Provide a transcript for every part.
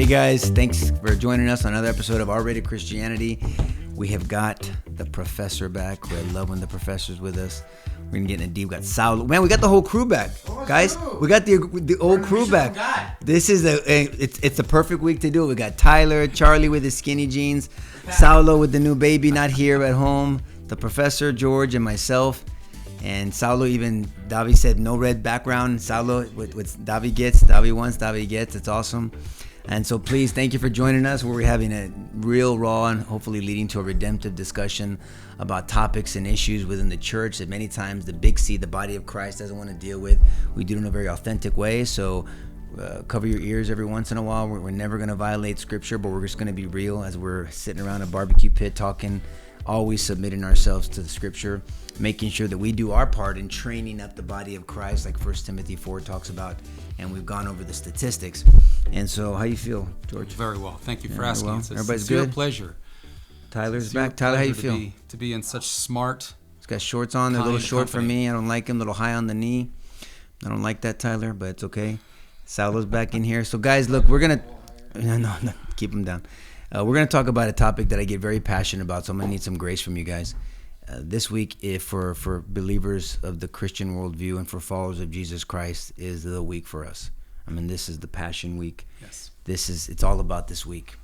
guys, thanks for joining us on another episode of R-Rated Christianity. We have got the professor back. I love when the professor's with us. We're gonna get in deep. We got Sal. Man, we got the whole crew back, guys. We got the old crew back. This is it's a perfect week to do it. We got Tyler, Charlie with his skinny jeans, Saulo with the new baby not here at home, the professor, George, and myself. And Saulo, even Davi said no red background. Saulo, what Davi gets, Davi wants, Davi gets. It's awesome. And so please, thank you for joining us. We're having a real raw and hopefully leading to a redemptive discussion about topics and issues within the church that many times the big C, the body of Christ, doesn't want to deal with. We do it in a very authentic way. So cover your ears every once in a while. We're never going to violate scripture, but we're just going to be real as we're sitting around a barbecue pit talking, always submitting ourselves to the scripture, making sure that we do our part in training up the body of Christ, like 1 Timothy 4 talks about, and we've gone over the statistics. And so, how you feel, George? Very well. Thank you for asking. Well. It's a Everybody's sincere good. Pleasure. Tyler's back. Tyler, how you feel? To be in such smart. He's got shorts on. They're a little short for company. me. I don't like him. A little high on the knee. I don't like that, Tyler, but it's okay. Saulo's back in here. So, guys, look, we're gonna no, keep him down. We're gonna talk about a topic that I get very passionate about. So I'm gonna need some grace from you guys. This week, if for believers of the Christian worldview and for followers of Jesus Christ, is the week for us. I mean, this is the Passion Week. Yes. It's all about this week.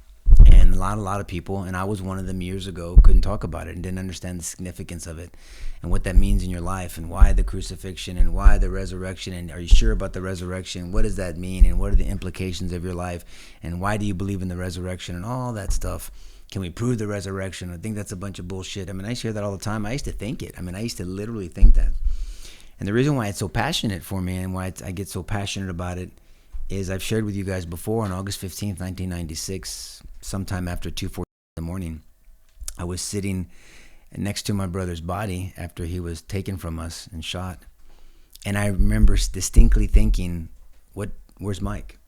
And a lot of people, and I was one of them years ago, couldn't talk about it and didn't understand the significance of it and what that means in your life and why the crucifixion and why the resurrection, and are you sure about the resurrection? What does that mean and what are the implications of your life and why do you believe in the resurrection and all that stuff? Can we prove the resurrection? I think that's a bunch of bullshit. I mean, I used to hear that all the time. I used to think it. I mean, I used to literally think that. And the reason why it's so passionate for me and why I get so passionate about it is I've shared with you guys before on August 15th, 1996, sometime after 2:40 in the morning, I was sitting next to my brother's body after he was taken from us and shot. And I remember distinctly thinking, where's Mike?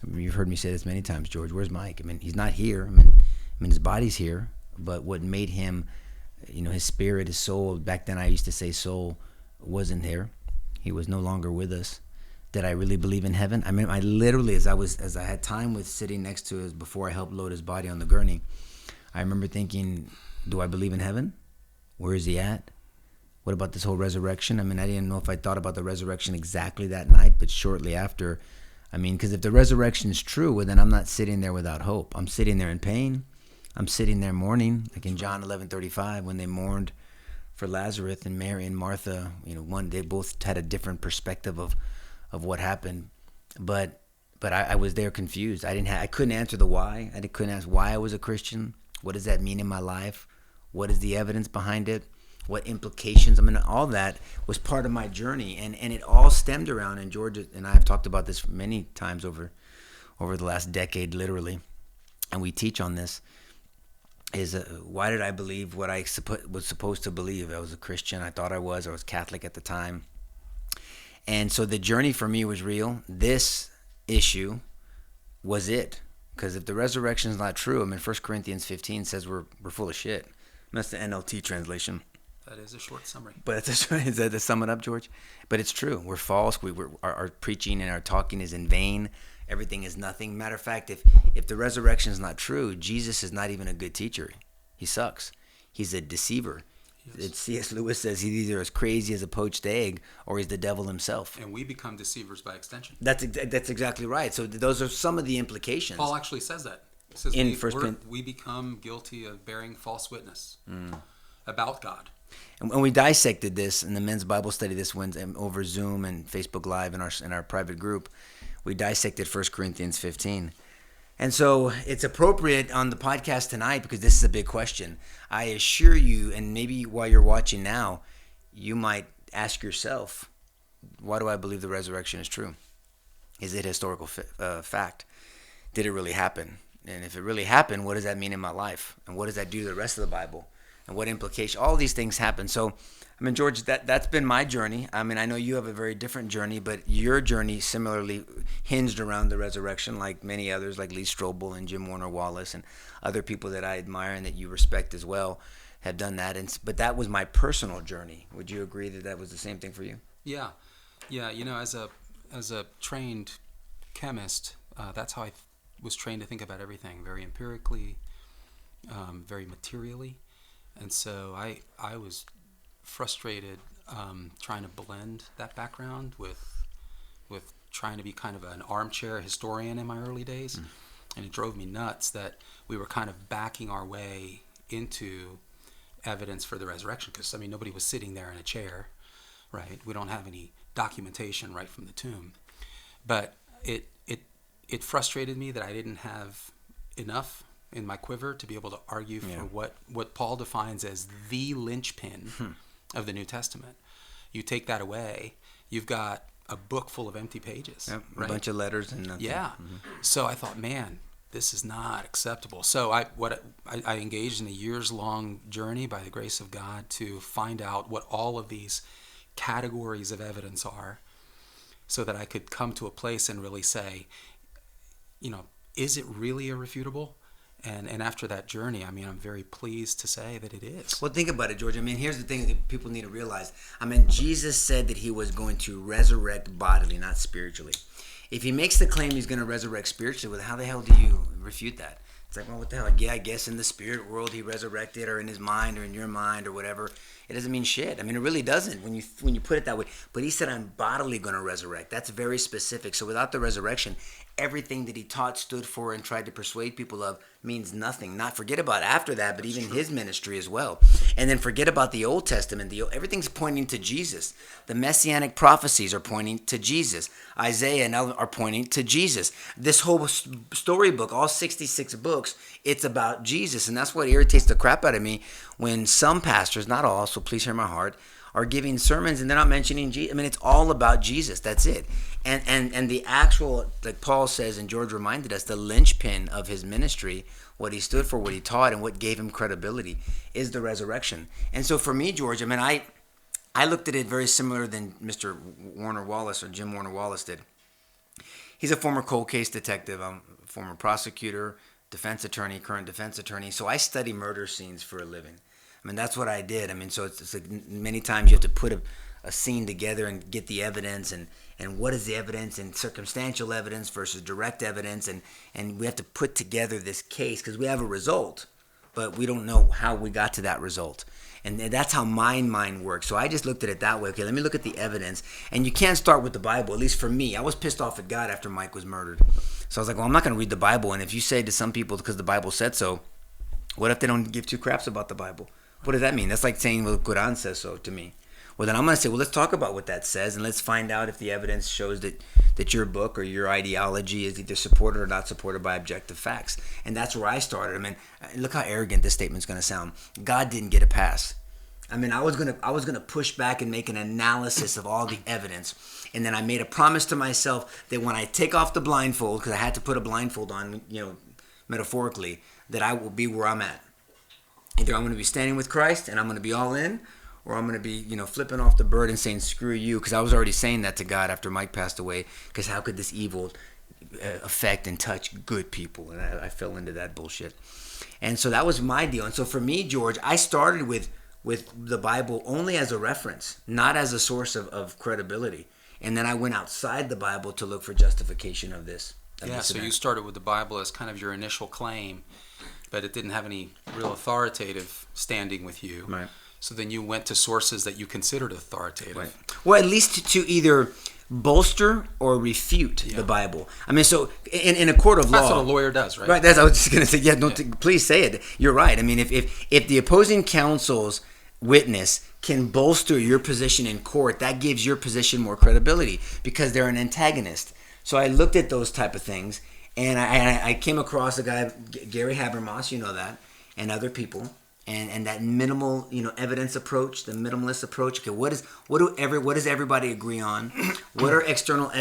I mean, you've heard me say this many times, George, where's Mike? I mean, he's not here. I mean, his body's here, but what made him, his spirit, his soul, back then I used to say soul, wasn't there. He was no longer with us. Did I really believe in heaven? I mean, I literally, as I had time with sitting next to his, before I helped load his body on the gurney, I remember thinking, do I believe in heaven? Where is he at? What about this whole resurrection? I mean, I didn't know if I thought about the resurrection exactly that night, but shortly after, I mean, because if the resurrection is true, well, then I'm not sitting there without hope. I'm sitting there in pain. I'm sitting there mourning, like in John 11:35, when they mourned for Lazarus and Mary and Martha. They both had a different perspective of what happened, but I was there confused. I couldn't answer the why. I couldn't ask why I was a Christian. What does that mean in my life? What is the evidence behind it? What implications? I mean, all that was part of my journey, and it all stemmed around. And George and I have talked about this many times over the last decade, literally, and we teach on this. Is why did I believe what I was supposed to believe? I was a Christian. I thought I was Catholic at the time. And so the journey for me was real. This issue was it. Because if the resurrection is not true, I mean, 1 Corinthians 15 says we're full of shit. That's the NLT translation. That is a short summary. But is that to sum it up, George? But it's true. We're false. Our preaching and our talking is in vain. Everything is nothing. Matter of fact, if the resurrection is not true, Jesus is not even a good teacher. He sucks. He's a deceiver. Yes. C.S. Lewis says he's either as crazy as a poached egg or he's the devil himself. And we become deceivers by extension. That's exactly right. So those are some of the implications. Paul actually says that. He says we become guilty of bearing false witness about God. And we dissected this in the men's Bible study this Wednesday over Zoom and Facebook Live in our private group. We dissected 1 Corinthians 15. And so it's appropriate on the podcast tonight because this is a big question. I assure you, and maybe while you're watching now, you might ask yourself, why do I believe the resurrection is true? Is it historical fact? Did it really happen? And if it really happened, what does that mean in my life? And what does that do to the rest of the Bible? And what implication? All these things happen. So, I mean, George, that's been my journey. I mean, I know you have a very different journey, but your journey similarly hinged around the resurrection, like many others, like Lee Strobel and Jim Warner Wallace and other people that I admire and that you respect as well have done that. But that was my personal journey. Would you agree that was the same thing for you? Yeah. As a trained chemist, that's how I was trained to think about everything very empirically, very materially, and so I was frustrated trying to blend that background with trying to be kind of an armchair historian in my early days. And it drove me nuts that we were kind of backing our way into evidence for the resurrection, because nobody was sitting there in a chair, right? We don't have any documentation right from the tomb. But it frustrated me that I didn't have enough in my quiver to be able to argue for what Paul defines as the linchpin of the New Testament. You take that away, you've got a book full of empty pages. Yep, right? A bunch of letters and nothing. Yeah. So I thought, man, this is not acceptable. So I engaged in a years-long journey by the grace of God to find out what all of these categories of evidence are, so that I could come to a place and really say, is it really irrefutable? And after that journey, I'm very pleased to say that it is. Well, think about it, George. Here's the thing that people need to realize. Jesus said that he was going to resurrect bodily, not spiritually. If he makes the claim he's going to resurrect spiritually, well, how the hell do you refute that? It's like, well, what the hell? Yeah, I guess in the spirit world he resurrected, or in his mind, or in your mind, or whatever. It doesn't mean shit. It really doesn't when you put it that way. But he said, I'm bodily going to resurrect. That's very specific. So without the resurrection, everything that he taught, stood for, and tried to persuade people of means nothing. Not forget about after that, but even his ministry as well. And then forget about the Old Testament. Everything's pointing to Jesus. The Messianic prophecies are pointing to Jesus. Isaiah and are pointing to Jesus. This whole storybook, all 66 books, it's about Jesus. And that's what irritates the crap out of me when some pastors, not all, so please hear my heart, are giving sermons and they're not mentioning Jesus. It's all about Jesus. That's it. And the actual, like Paul says, and George reminded us, the linchpin of his ministry, what he stood for, what he taught, and what gave him credibility is the resurrection. And so for me, George, I looked at it very similar than Mr. Warner Wallace, or Jim Warner Wallace, did. He's a former cold case detective. I'm a former prosecutor, defense attorney, current defense attorney. So I study murder scenes for a living. That's what I did. So it's like many times you have to put a scene together and get the evidence, and what is the evidence, and circumstantial evidence versus direct evidence, and we have to put together this case because we have a result, but we don't know how we got to that result. And that's how my mind works. So I just looked at it that way. Okay, let me look at the evidence. And you can't start with the Bible, at least for me. I was pissed off at God after Mike was murdered. So I was like, well, I'm not going to read the Bible. And if you say to some people, because the Bible said so, what if they don't give two craps about the Bible? What does that mean? That's like saying, well, the Quran says so to me. Well, then I'm going to say, well, let's talk about what that says, and let's find out if the evidence shows that your book or your ideology is either supported or not supported by objective facts. And that's where I started. Look how arrogant this statement's going to sound. God didn't get a pass. I was gonna push back and make an analysis of all the evidence, and then I made a promise to myself that when I take off the blindfold, because I had to put a blindfold on, metaphorically, that I will be where I'm at. Either I'm going to be standing with Christ and I'm going to be all in, or I'm going to be, flipping off the bird and saying, screw you, because I was already saying that to God after Mike passed away, because how could this evil affect and touch good people? And I fell into that bullshit. And so that was my deal. And so for me, George, I started with the Bible only as a reference, not as a source of credibility. And then I went outside the Bible to look for justification of this. So you started with the Bible as kind of your initial claim, but it didn't have any real authoritative standing with you. Right. So then you went to sources that you considered authoritative. Right. Well, at least to either bolster or refute the Bible. So in a court of law, that's what a lawyer does, right? Right. I was just going to say, please say it. You're right. If the opposing counsel's witness can bolster your position in court, that gives your position more credibility because they're an antagonist. So I looked at those type of things, and I came across a guy, Gary Habermas, that, and other people, and that minimal, evidence approach, the minimalist approach. Okay, what does everybody agree on? What are external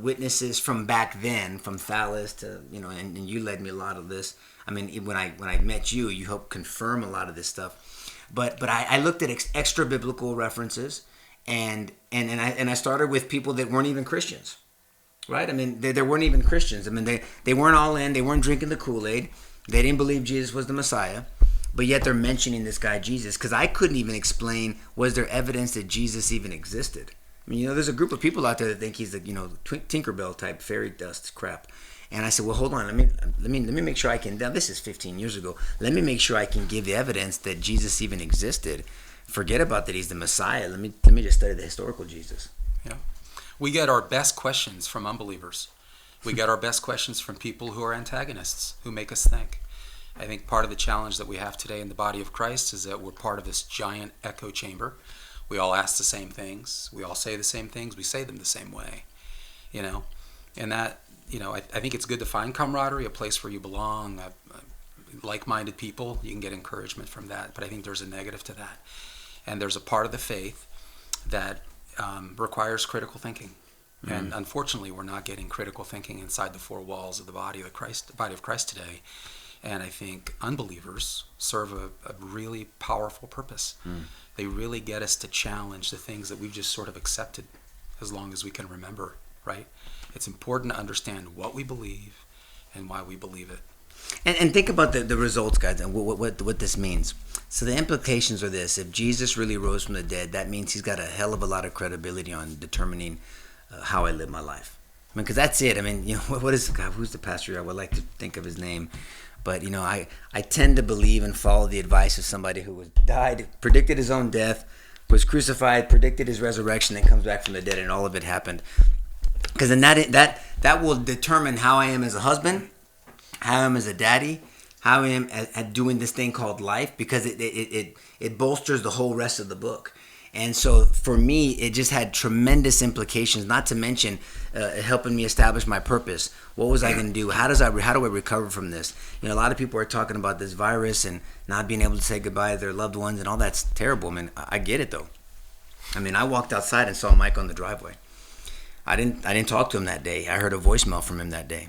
witnesses from back then, from Thales to, and you led me a lot of this. When I met you, you helped confirm a lot of this stuff. But I looked at extra biblical references, and I started with people that weren't even Christians, right? They weren't even Christians. They weren't all in. They weren't drinking the Kool-Aid. They didn't believe Jesus was the Messiah, but yet they're mentioning this guy Jesus, because I couldn't even explain, was there evidence that Jesus even existed? There's a group of people out there that think he's the Tinkerbell type fairy dust crap. And I said, well, hold on, let me make sure I can. Now this is 15 years ago. Let me make sure I can give evidence that Jesus even existed. Forget about that he's the Messiah. Let me just study the historical Jesus. Yeah, we get our best questions from unbelievers. We get our best questions from people who are antagonists, who make us think. I think part of the challenge that we have today in the body of Christ is that we're part of this giant echo chamber. We all ask the same things. We all say the same things. We say them the same way, And that, I think it's good to find camaraderie, a place where you belong, like-minded people. You can get encouragement from that. But I think there's a negative to that. And there's a part of the faith that requires critical thinking. And unfortunately, we're not getting critical thinking inside the four walls of the body of Christ today. And I think unbelievers serve a really powerful purpose. They really get us to challenge the things that we've just sort of accepted as long as we can remember, right? It's important to understand what we believe and why we believe it. And think about the results, guys, and what this means. So the implications are this. If Jesus really rose from the dead, that means he's got a hell of a lot of credibility on determining how I live my life. I mean, because that's it. I mean, what is, God, who's the pastor? I would like to think of his name. But, I tend to believe and follow the advice of somebody who died, predicted his own death, was crucified, predicted his resurrection, then comes back from the dead, and all of it happened. Because then that will determine how I am as a husband, how I am as a daddy, how I am at doing this thing called life, because it bolsters the whole rest of the book. And so for me, it just had tremendous implications, not to mention helping me establish my purpose. What was I going to do? How do I recover from this? A lot of people are talking about this virus and not being able to say goodbye to their loved ones, and all that's terrible. I mean, I get it, though. I mean, I walked outside and saw Mike on the driveway. I didn't talk to him that day. I heard a voicemail from him that day.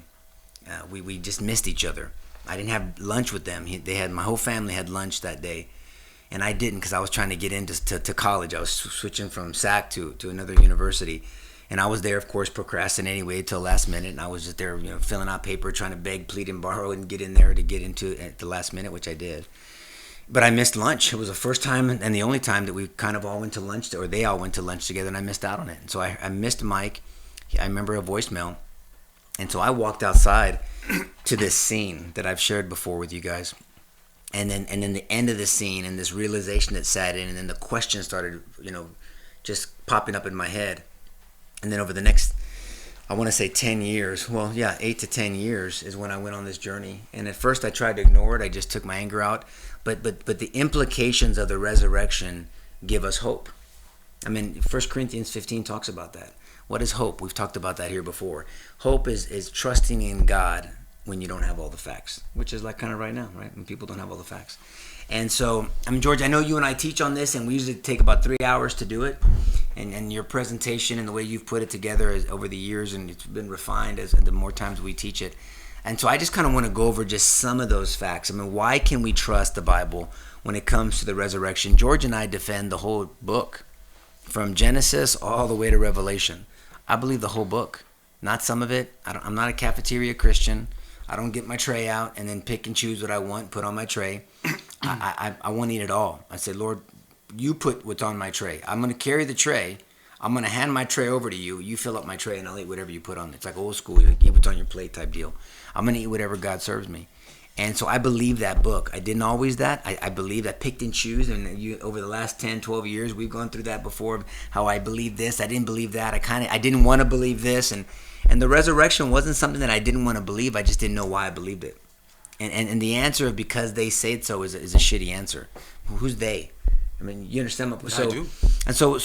We just missed each other. I didn't have lunch with them. My whole family had lunch that day. And I didn't, because I was trying to get into college. I was switching from SAC to another university. And I was there, of course, procrastinating, waited till last minute. And I was just there, filling out paper, trying to beg, plead, and borrow and get in there to get into it at the last minute, which I did. But I missed lunch. It was the first time and the only time that we kind of all went to lunch, or they all went to lunch together, and I missed out on it. And so I missed Mike. I remember a voicemail. And so I walked outside to this scene that I've shared before with you guys. And then the end of the scene and this realization that sat in, and then the question started, just popping up in my head. And then over the next, I want to say 10 years, 8 to 10 years is when I went on this journey. And at first I tried to ignore it. I just took my anger out. But the implications of the resurrection give us hope. I mean, 1 Corinthians 15 talks about that. What is hope? We've talked about that here before. Hope is trusting in God when you don't have all the facts, which is like kind of right now, right? When people don't have all the facts. And so, George, I know you and I teach on this, and we usually take about 3 hours to do it. And your presentation and the way you've put it together is over the years, and it's been refined as the more times we teach it. And so I just kind of want to go over just some of those facts. I mean, why can we trust the Bible when it comes to the resurrection? George and I defend the whole book, from Genesis all the way to Revelation. I believe the whole book, not some of it. I'm not a cafeteria Christian. I don't get my tray out and then pick and choose what I want, put on my tray. I want to eat it all. I say, Lord, you put what's on my tray. I'm going to carry the tray. I'm going to hand my tray over to you. You fill up my tray and I'll eat whatever you put on it. It's like old school, you eat what's on your plate type deal. I'm going to eat whatever God serves me. And so I believe that book. I didn't always that. I believe I picked and choose. And over the last 10, 12 years, we've gone through that before, how I believe this. I didn't believe that. I didn't want to believe this. And the resurrection wasn't something that I didn't want to believe. I just didn't know why I believed it. And the answer of because they say it so is a shitty answer. Who's they? I mean, you understand what I do. And so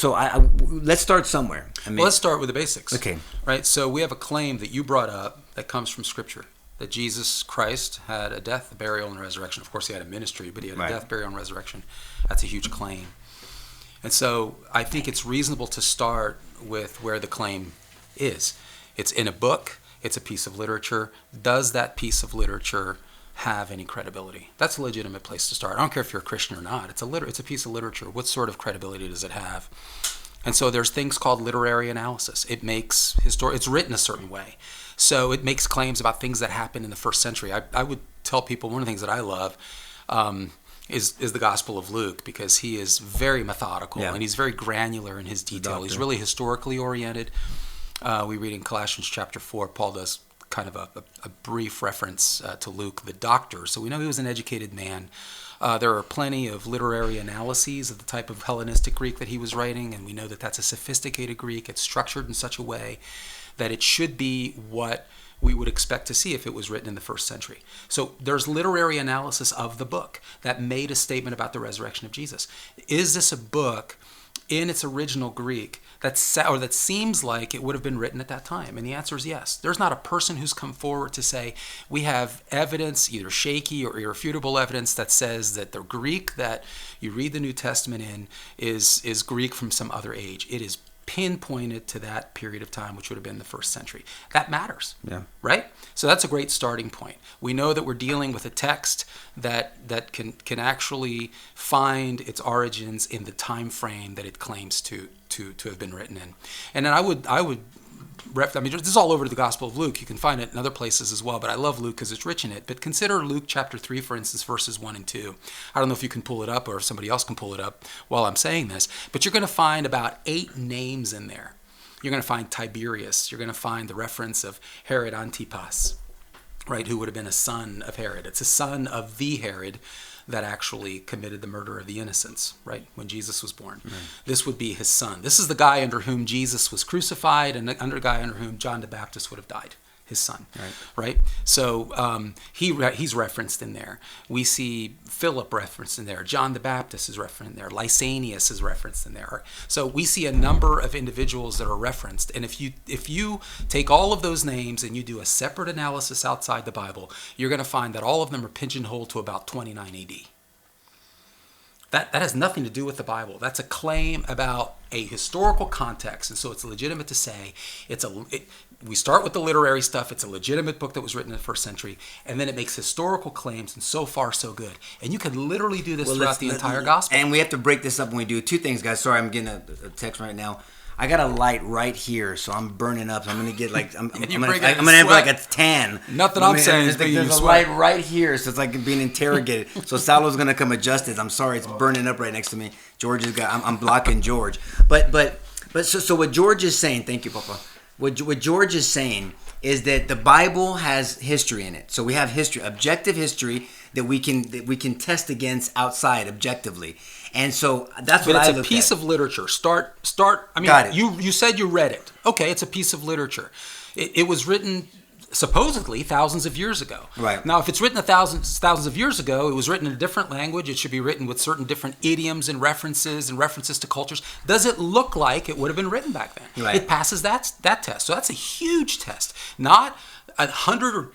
let's start somewhere. Well, let's start with the basics. Okay. Right. So we have a claim that you brought up that comes from Scripture, that Jesus Christ had a death, a burial, and a resurrection. Of course, he had a ministry, but he had a death, burial, and resurrection. That's a huge claim. And so I think it's reasonable to start with where the claim is. It's in a book. It's a piece of literature. Does that piece of literature have any credibility? That's a legitimate place to start. I don't care if you're a Christian or not. It's a piece of literature. What sort of credibility does it have? And so there's things called literary analysis. It makes it's written a certain way. So it makes claims about things that happened in the first century. I would tell people one of the things that I love is the Gospel of Luke, because he is very methodical and he's very granular in his detail. He's really historically oriented. We read in Colossians chapter 4, Paul does kind of a brief reference to Luke, the doctor. So we know he was an educated man. There are plenty of literary analyses of the type of Hellenistic Greek that he was writing, and we know that that's a sophisticated Greek. It's structured in such a way that it should be what we would expect to see if it was written in the first century. So there's literary analysis of the book that made a statement about the resurrection of Jesus. Is this a book in its original Greek that seems like it would have been written at that time? And the answer is yes. There's not a person who's come forward to say, we have evidence, either shaky or irrefutable evidence, that says that the Greek that you read the New Testament in is Greek from some other age. It is pinpointed to that period of time, which would have been the first century. That matters, right? So that's a great starting point. We know that we're dealing with a text that can actually find its origins in the time frame that it claims to have been written in. And then I would this is all over the Gospel of Luke. You can find it in other places as well, but I love Luke because it's rich in it. But consider Luke chapter 3, for instance, verses 1 and 2. I don't know if you can pull it up or if somebody else can pull it up while I'm saying this, but you're going to find about 8 names in there. You're going to find Tiberius. You're going to find the reference of Herod Antipas, right, who would have been a son of Herod. It's a son of the Herod that actually committed the murder of the innocents, right, when Jesus was born. Right. This would be his son. This is the guy under whom Jesus was crucified and the guy under whom John the Baptist would have died, his son, right? So he's referenced in there. We see Philip referenced in there. John the Baptist is referenced in there. Lysanias is referenced in there. So we see a number of individuals that are referenced. And if you take all of those names and you do a separate analysis outside the Bible, you're going to find that all of them are pigeonholed to about 29 AD. That has nothing to do with the Bible. That's a claim about a historical context, and so it's legitimate to say we start with the literary stuff. It's a legitimate book that was written in the first century, and then it makes historical claims, and so far so good. And you can literally do this throughout the entire gospel. And we have to break this up when we do 2 things, guys. Sorry, I'm getting a text right now. I got a light right here, so I'm burning up. So I'm gonna get like I'm gonna have like a tan. Nothing I'm saying is making you there's a light right here, so it's like being interrogated. So Salo's gonna come adjust it. I'm sorry, it's burning up right next to me. George has got. I'm blocking George. But so what George is saying. Thank you, Papa. What George is saying is that the Bible has history in it. So we have history, objective history that we can test against outside objectively. And so that's what I look at. But it's a piece of literature. Start. I mean, Got it. You said you read it. Okay, it's a piece of literature. It was written supposedly thousands of years ago. Right. Now, if it's written thousands of years ago, it was written in a different language. It should be written with certain different idioms and references to cultures. Does it look like it would have been written back then? Right. It passes that test. So that's a huge test. Not 100 or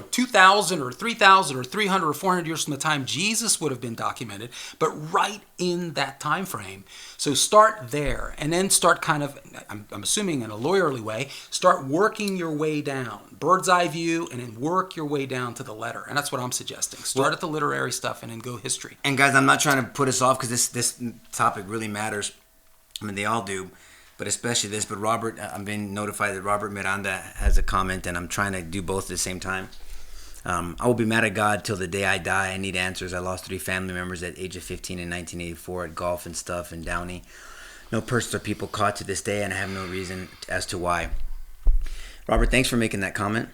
2,000 or 3,000 or 300 or 400 years from the time Jesus would have been documented, but right in that time frame. So start there, and then start kind of, I'm assuming in a lawyerly way, start working your way down, bird's eye view, and then work your way down to the letter. And that's what I'm suggesting. Start at the literary stuff and then go history. And guys, I'm not trying to put us off because this topic really matters. I mean, they all do. But especially this. But Robert, I'm being notified that Robert Miranda has a comment, and I'm trying to do both at the same time. I will be mad at God till the day I die. I need answers. I lost 3 family members at the age of 15 in 1984 at golf and stuff in Downey. No persons or people caught to this day, and I have no reason as to why. Robert, thanks for making that comment.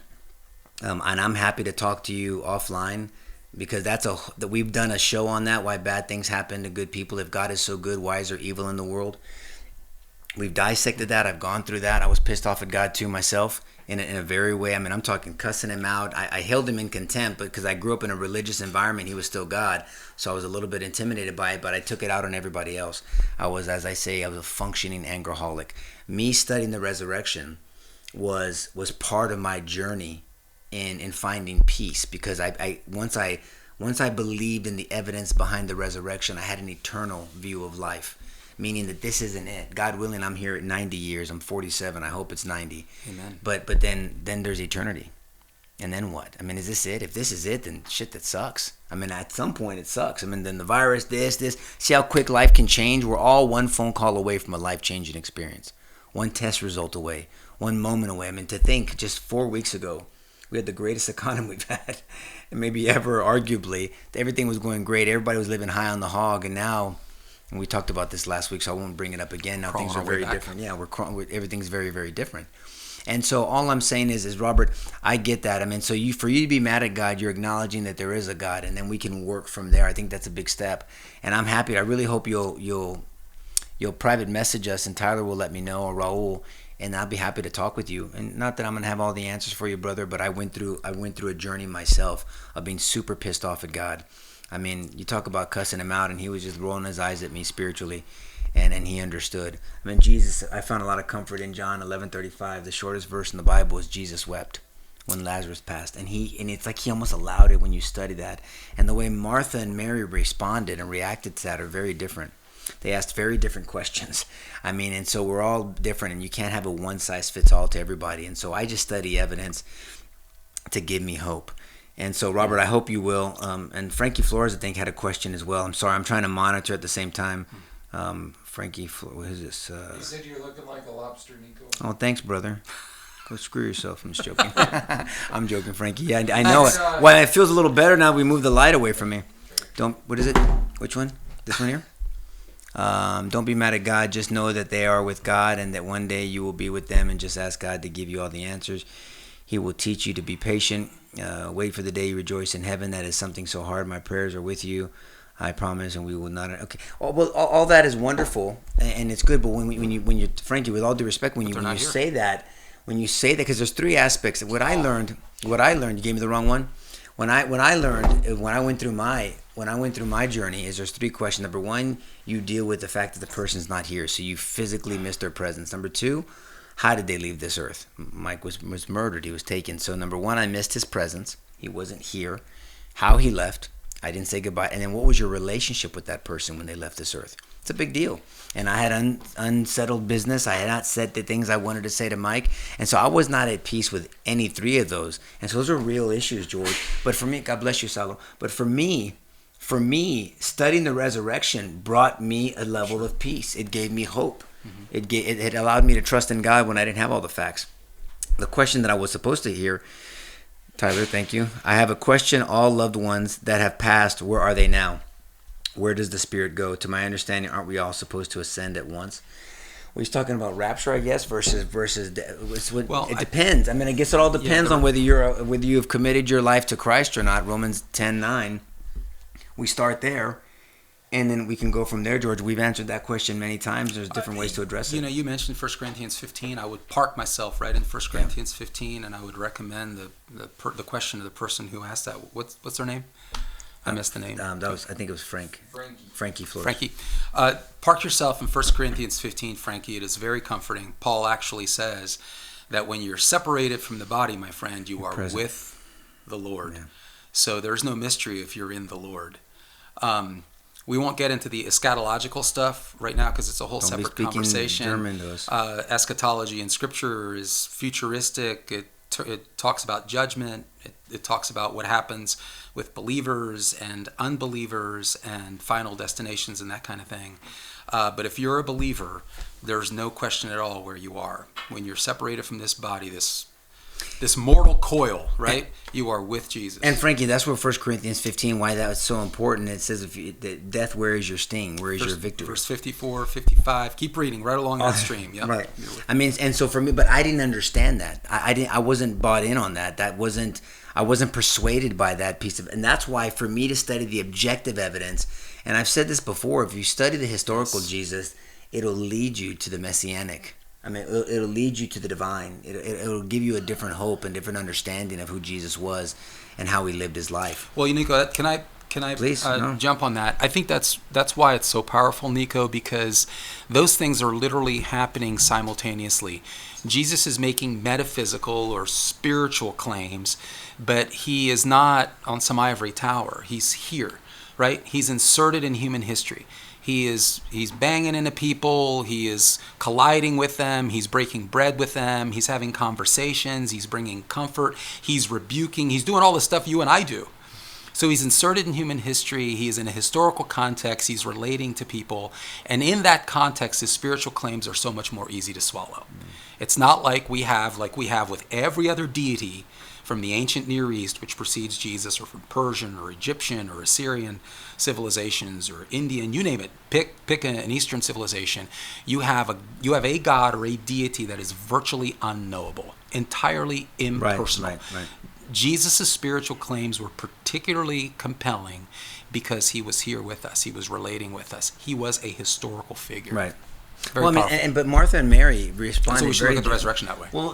And I'm happy to talk to you offline, because that we've done a show on that, why bad things happen to good people. If God is so good, why is there evil in the world? We've dissected that. I've gone through that. I was pissed off at God too myself in a very way. I mean, I'm talking cussing him out. I held him in contempt, but because I grew up in a religious environment, he was still God. So I was a little bit intimidated by it, but I took it out on everybody else. I was a functioning angerholic. Me studying the resurrection was part of my journey in finding peace, because once I believed in the evidence behind the resurrection, I had an eternal view of life. Meaning that this isn't it. God willing, I'm here at 90 years. I'm 47. I hope it's 90. Amen. But then there's eternity. And then what? I mean, is this it? If this is it, then shit, that sucks. I mean, at some point it sucks. I mean, then the virus, this. See how quick life can change? We're all one phone call away from a life-changing experience. One test result away. One moment away. I mean, to think just 4 weeks ago, we had the greatest economy we've had, and maybe ever, arguably. Everything was going great. Everybody was living high on the hog, and now... And we talked about this last week, so I won't bring it up again. Now things are very different. Yeah, everything's very, very different. And so all I'm saying is Robert, I get that. I mean, so for you to be mad at God, you're acknowledging that there is a God, and then we can work from there. I think that's a big step, and I'm happy. I really hope you'll private message us, and Tyler will let me know, or Raul, and I'll be happy to talk with you. And not that I'm gonna have all the answers for you, brother, but I went through a journey myself of being super pissed off at God. I mean, you talk about cussing him out, and he was just rolling his eyes at me spiritually, and he understood. I mean, Jesus, I found a lot of comfort in John 11:35. The shortest verse in the Bible is Jesus wept when Lazarus passed, and it's like he almost allowed it when you study that. And the way Martha and Mary responded and reacted to that are very different. They asked very different questions. I mean, and so we're all different, and you can't have a one-size-fits-all to everybody. And so I just study evidence to give me hope. And so, Robert, I hope you will. And Frankie Flores, I think, had a question as well. I'm sorry, I'm trying to monitor at the same time. Frankie, what is this? He said you're looking like a lobster, Nico. Oh, thanks, brother. Go screw yourself. I'm just joking. I'm joking, Frankie. Yeah, I know it. Well, it feels a little better now we moved the light away from me. What is it? Which one? This one here? Don't be mad at God. Just know that they are with God, and that one day you will be with them, and just ask God to give you all the answers. He will teach you to be patient. Wait for the day you rejoice in heaven. That is something so hard. My prayers are with you. I promise, and we will not. Okay. All that is wonderful, and it's good. But when you Frankie, with all due respect, when you say that, because there's three aspects. What I learned. You gave me the wrong one. When I went through my journey, is there's three questions. Number one, you deal with the fact that the person's not here, so you physically miss their presence. Number two, how did they leave this earth? Mike was murdered. He was taken. So number one, I missed his presence. He wasn't here. How he left, I didn't say goodbye. And then what was your relationship with that person when they left this earth? It's a big deal. And I had unsettled business. I had not said the things I wanted to say to Mike. And so I was not at peace with any three of those. And so those are real issues, George. But for me, God bless you, Salo. But for me, studying the resurrection brought me a level of peace. It gave me hope. Mm-hmm. It allowed me to trust in God when I didn't have all the facts. The question that I was supposed to hear, Tyler, thank you. I have a question. All loved ones that have passed, where are they now? Where does the spirit go? To my understanding, aren't we all supposed to ascend at once? Well, he's talking about rapture, I guess, versus. It depends. I mean, I guess it all depends on whether you have committed your life to Christ or not. Romans 10:9. We start there, and then we can go from there, George. We've answered that question many times. There's different ways to address it. You know, you mentioned 1 Corinthians 15. I would park myself right in 1 Corinthians 15, and I would recommend the question to the person who asked that. What's their name? I missed the name. I think it was Frankie Flores. Frankie. Park yourself in 1 Corinthians 15, Frankie. It is very comforting. Paul actually says that when you're separated from the body, my friend, you are with the Lord. Yeah. So there's no mystery if you're in the Lord. We won't get into the eschatological stuff right now because it's a whole separate conversation. German to us. Eschatology in Scripture is futuristic. It talks about judgment. It talks about what happens with believers and unbelievers and final destinations and that kind of thing. But if you're a believer, there's no question at all where you are. When you're separated from this body, this mortal coil, right? You are with Jesus. And Frankie, that's where 1 Corinthians 15, why that was so important. It says, that death, where is your sting? Where is your victory? Verse 54, 55. Keep reading right along that stream. Yep. Right. I mean, and so for me, but I didn't understand that. I wasn't bought in on that. I wasn't persuaded by that piece of, and that's why for me to study the objective evidence, and I've said this before, if you study the historical Jesus, it'll lead you to the messianic. I mean, it'll lead you to the divine. It'll give you a different hope and different understanding of who Jesus was and how he lived his life. Well, Nico, can I Please, jump on that? I think that's why it's so powerful, Nico, because those things are literally happening simultaneously. Jesus is making metaphysical or spiritual claims, but he is not on some ivory tower. He's here, right? He's inserted in human history. He's banging into people. He is colliding with them. He's breaking bread with them. He's having conversations. He's bringing comfort. He's rebuking. He's doing all the stuff you and I do. So he's inserted in human history. He is in a historical context. He's relating to people. And in that context, his spiritual claims are so much more easy to swallow. It's not like we have with every other deity from the ancient Near East, which precedes Jesus, or from Persian or Egyptian or Assyrian civilizations, or Indian, you name it. Pick an Eastern civilization. You have a god or a deity that is virtually unknowable, entirely impersonal. Right. Jesus' spiritual claims were particularly compelling because he was here with us. He was relating with us. He was a historical figure. Right. Very well, I powerful. mean, but Martha and Mary responded. So we should very look at the resurrection that way. Well,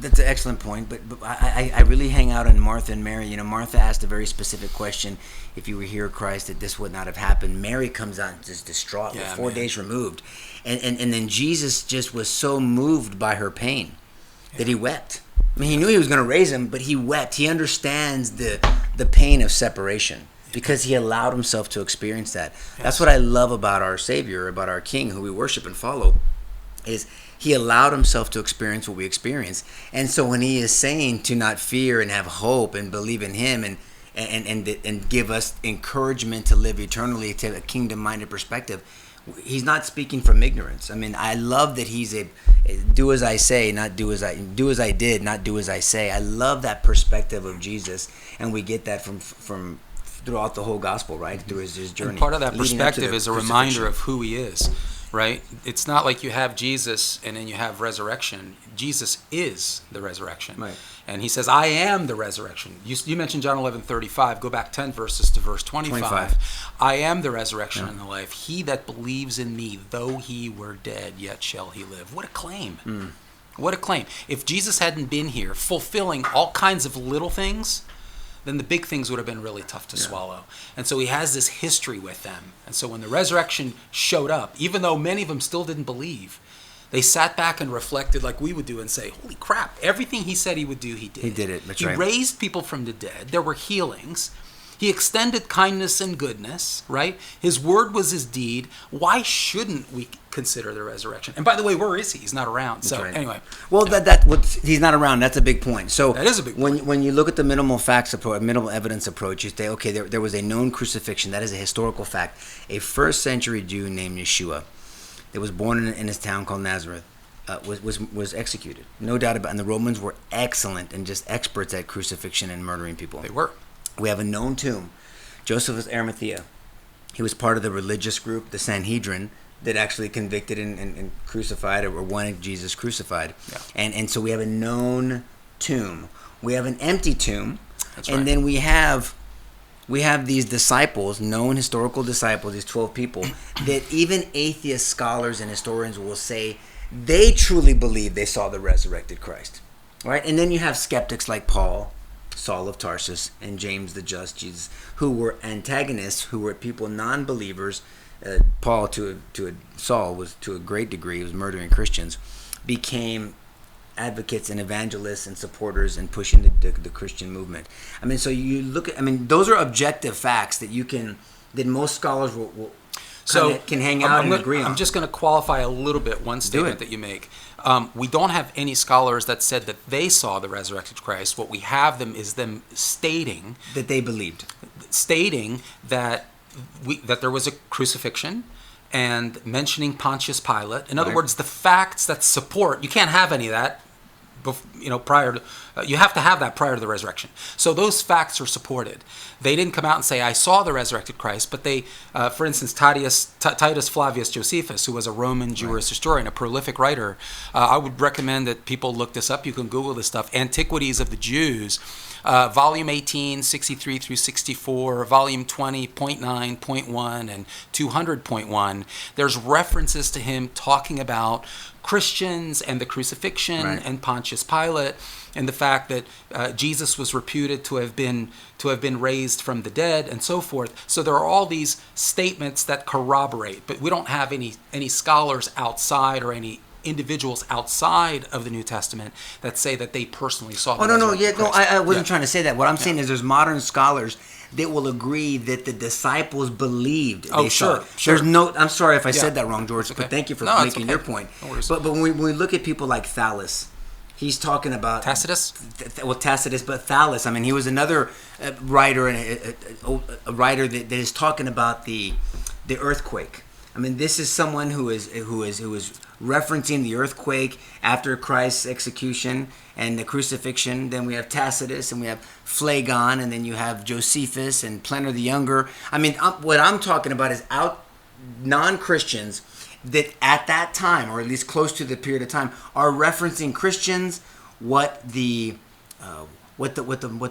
that's an excellent point. But I really hang out on Martha and Mary. You know, Martha asked a very specific question: if you were here, Christ, that this would not have happened. Mary comes out just distraught, with 4 days removed, and then Jesus just was so moved by her pain that he wept. I mean, he knew he was going to raise him, but he wept. He understands the pain of separation because he allowed himself to experience that. Yes. That's what I love about our Savior, about our King, who we worship and follow, is he allowed himself to experience what we experience. And so when he is saying to not fear and have hope and believe in him and give us encouragement to live eternally, to a kingdom-minded perspective, he's not speaking from ignorance. I mean, I love that he's a do as I say, not do as I did, not do as I say. I love that perspective of Jesus, and we get that from throughout the whole gospel, right? Through his journey. And part of that perspective is a reminder of who he is, right? It's not like you have Jesus and then you have resurrection. Jesus is the resurrection. Right. And he says, I am the resurrection. You mentioned John 11:35. Go back 10 verses to verse 25. I am the resurrection and the life. He that believes in me, though he were dead, yet shall he live. What a claim. What a claim. If Jesus hadn't been here fulfilling all kinds of little things, then the big things would have been really tough to swallow. And so he has this history with them. And so when the resurrection showed up, even though many of them still didn't believe, they sat back and reflected like we would do and say, holy crap, everything he said he would do, he did. He did it, that's right. He raised people from the dead. There were healings. He extended kindness and goodness, right? His word was his deed. Why shouldn't we consider the resurrection? And by the way, where is he? He's not around. That's so right. Anyway. Well, he's not around. That's a big point. So that is a big point. When you look at the minimal facts approach, minimal evidence approach, you say, okay, there was a known crucifixion. That is a historical fact. A first century Jew named Yeshua that was born in his town called Nazareth was executed. No doubt about it. And the Romans were excellent and just experts at crucifixion and murdering people. They were. We have a known tomb. Joseph of Arimathea. He was part of the religious group, the Sanhedrin, that actually convicted and crucified or wanted Jesus crucified. Yeah. And so we have a known tomb. We have an empty tomb. That's and right. then we have these disciples, known historical disciples, these 12 people, that even atheist scholars and historians will say they truly believe they saw the resurrected Christ. Right? And then you have skeptics like Paul, Saul of Tarsus, and James the Just, Jesus, who were antagonists, who were people, non-believers. Paul, Saul was to a great degree, was murdering Christians, became advocates and evangelists and supporters and pushing the Christian movement. I mean, so you look at, those are objective facts that most scholars can hang out and agree on. I'm just going to qualify a little bit one statement that you make. We don't have any scholars that said that they saw the resurrected Christ. What we have is them stating that they believed, stating that there was a crucifixion, and mentioning Pontius Pilate. In other words, the facts that support. You can't have any of that. Prior to, you have to have that prior to the resurrection. So those facts are supported. They didn't come out and say, I saw the resurrected Christ, but they, for instance, Titus Flavius Josephus, who was a Roman Jewish historian, a prolific writer, I would recommend that people look this up. You can Google this stuff. Antiquities of the Jews, volume 18, 63 through 64, volume 20, point 9, point 1, and 200.1. There's references to him talking about Christians and the crucifixion and Pontius Pilate, and the fact that Jesus was reputed to have been raised from the dead, and so forth. So there are all these statements that corroborate, but we don't have any scholars outside or any individuals outside of the New Testament that say that they personally saw. I wasn't trying to say that. What I'm saying is there's modern scholars that will agree that the disciples believed. Sure. There's no. I'm sorry if I said that wrong, George, but thank you for making your point. No worries. But when we look at people like Thallus, he's talking about Tacitus. Tacitus, but Thallus. He was another writer and a writer that is talking about the earthquake. This is someone who is referencing the earthquake after Christ's execution and the crucifixion. Then we have Tacitus, and we have Phlegon, and then you have Josephus and Plenor the Younger. I mean, what I'm talking about is non-Christians that at that time, or at least close to the period of time, are referencing Christians, what the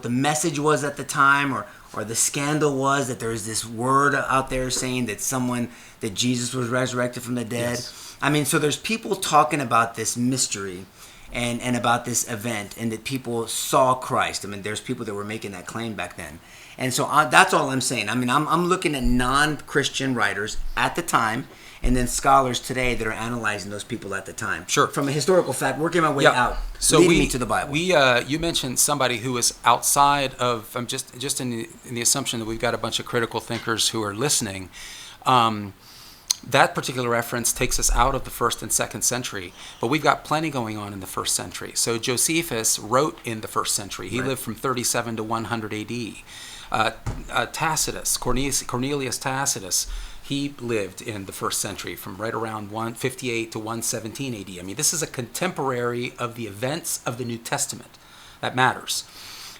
message was at the time, or the scandal was that there's this word out there saying that Jesus was resurrected from the dead. Yes. I mean, so there's people talking about this mystery and about this event, and that people saw Christ. I mean, there's people that were making that claim back then. And so that's all I'm saying. I mean, I'm looking at non-Christian writers at the time, and then scholars today that are analyzing those people at the time. Sure. From a historical fact, working my way out, so leading me to the Bible. You mentioned somebody who is outside of. I'm just in the assumption that we've got a bunch of critical thinkers who are listening. That particular reference takes us out of the 1st and 2nd century, but we've got plenty going on in the 1st century. So Josephus wrote in the 1st century. He lived from 37 to 100 A.D. Tacitus, Cornelius Tacitus, he lived in the 1st century from right around 158 to 117 AD. I mean, this is a contemporary of the events of the New Testament. That matters.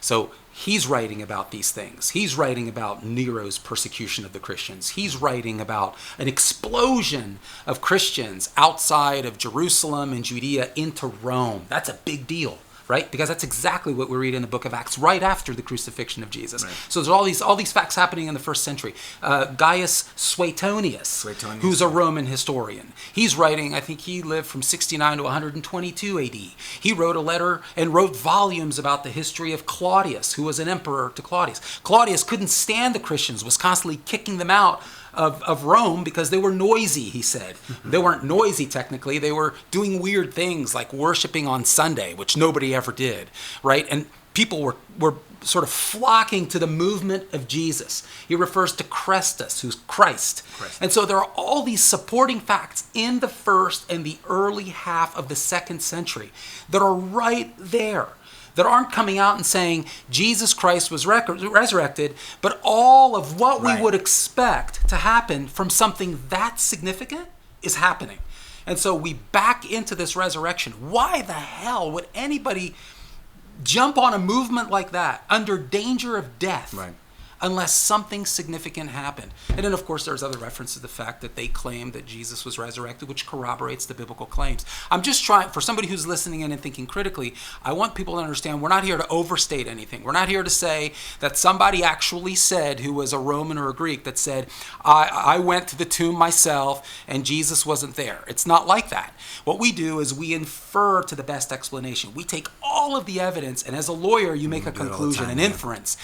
So he's writing about these things. He's writing about Nero's persecution of the Christians. He's writing about an explosion of Christians outside of Jerusalem and Judea into Rome. That's a big deal, right? Because that's exactly what we read in the book of Acts right after the crucifixion of Jesus. Right. So there's all these facts happening in the 1st century. Gaius Suetonius, who's a Roman historian. He's writing, I think he lived from 69 to 122 AD. He wrote a letter and wrote volumes about the history of Claudius, who was an emperor to Claudius. Claudius couldn't stand the Christians, was constantly kicking them out of Rome because they were noisy, he said. They weren't noisy technically. They were doing weird things like worshiping on Sunday, which nobody ever did, right? And people were sort of flocking to the movement of Jesus. He refers to Christus, who's Christ. And so there are all these supporting facts in the 1st and the early half of the 2nd century that are right there, that aren't coming out and saying Jesus Christ was resurrected, but all of what we would expect to happen from something that significant is happening. And so we back into this resurrection. Why the hell would anybody jump on a movement like that under danger of death unless something significant happened? And then, of course, there's other references to the fact that they claim that Jesus was resurrected, which corroborates the biblical claims. I'm just trying, for somebody who's listening in and thinking critically, I want people to understand we're not here to overstate anything. We're not here to say that somebody actually said, who was a Roman or a Greek, that said, I went to the tomb myself and Jesus wasn't there. It's not like that. What we do is we infer to the best explanation. We take all of the evidence, and as a lawyer, you make a conclusion, an inference.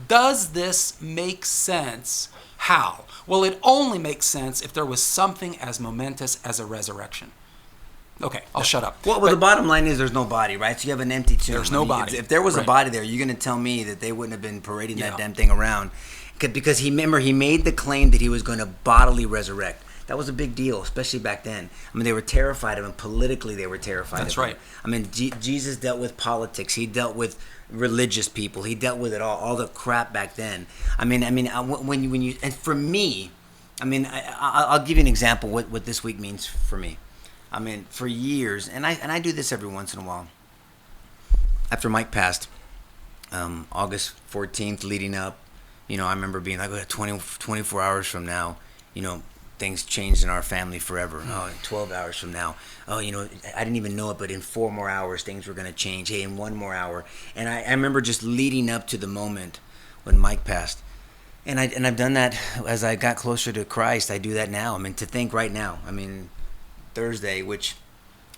Does this make sense? How? Well, it only makes sense if there was something as momentous as a resurrection. Okay, I'll shut up. Well, the bottom line is there's no body, right? So you have an empty tomb. There's no body. If there was a body there, you're going to tell me that they wouldn't have been parading that damn thing around. Because he made the claim that he was going to bodily resurrect. That was a big deal, especially back then. I mean, they were terrified of him. Politically, they were terrified of him. That's right. I mean, Jesus dealt with politics. He dealt with religious people. He dealt with it all the crap back then. I mean, when you and for me, I mean, I'll give you an example what this week means for me. I mean, for years, and I do this every once in a while. After Mike passed, August 14th, leading up, I remember being like, 24 hours from now, things changed in our family forever. 12 hours from now. I didn't even know it, but in 4 more hours, things were going to change. Hey, in 1 more hour. And I remember just leading up to the moment when Mike passed. And I've done that as I got closer to Christ. I do that now. I mean, to think right now. I mean, Thursday, which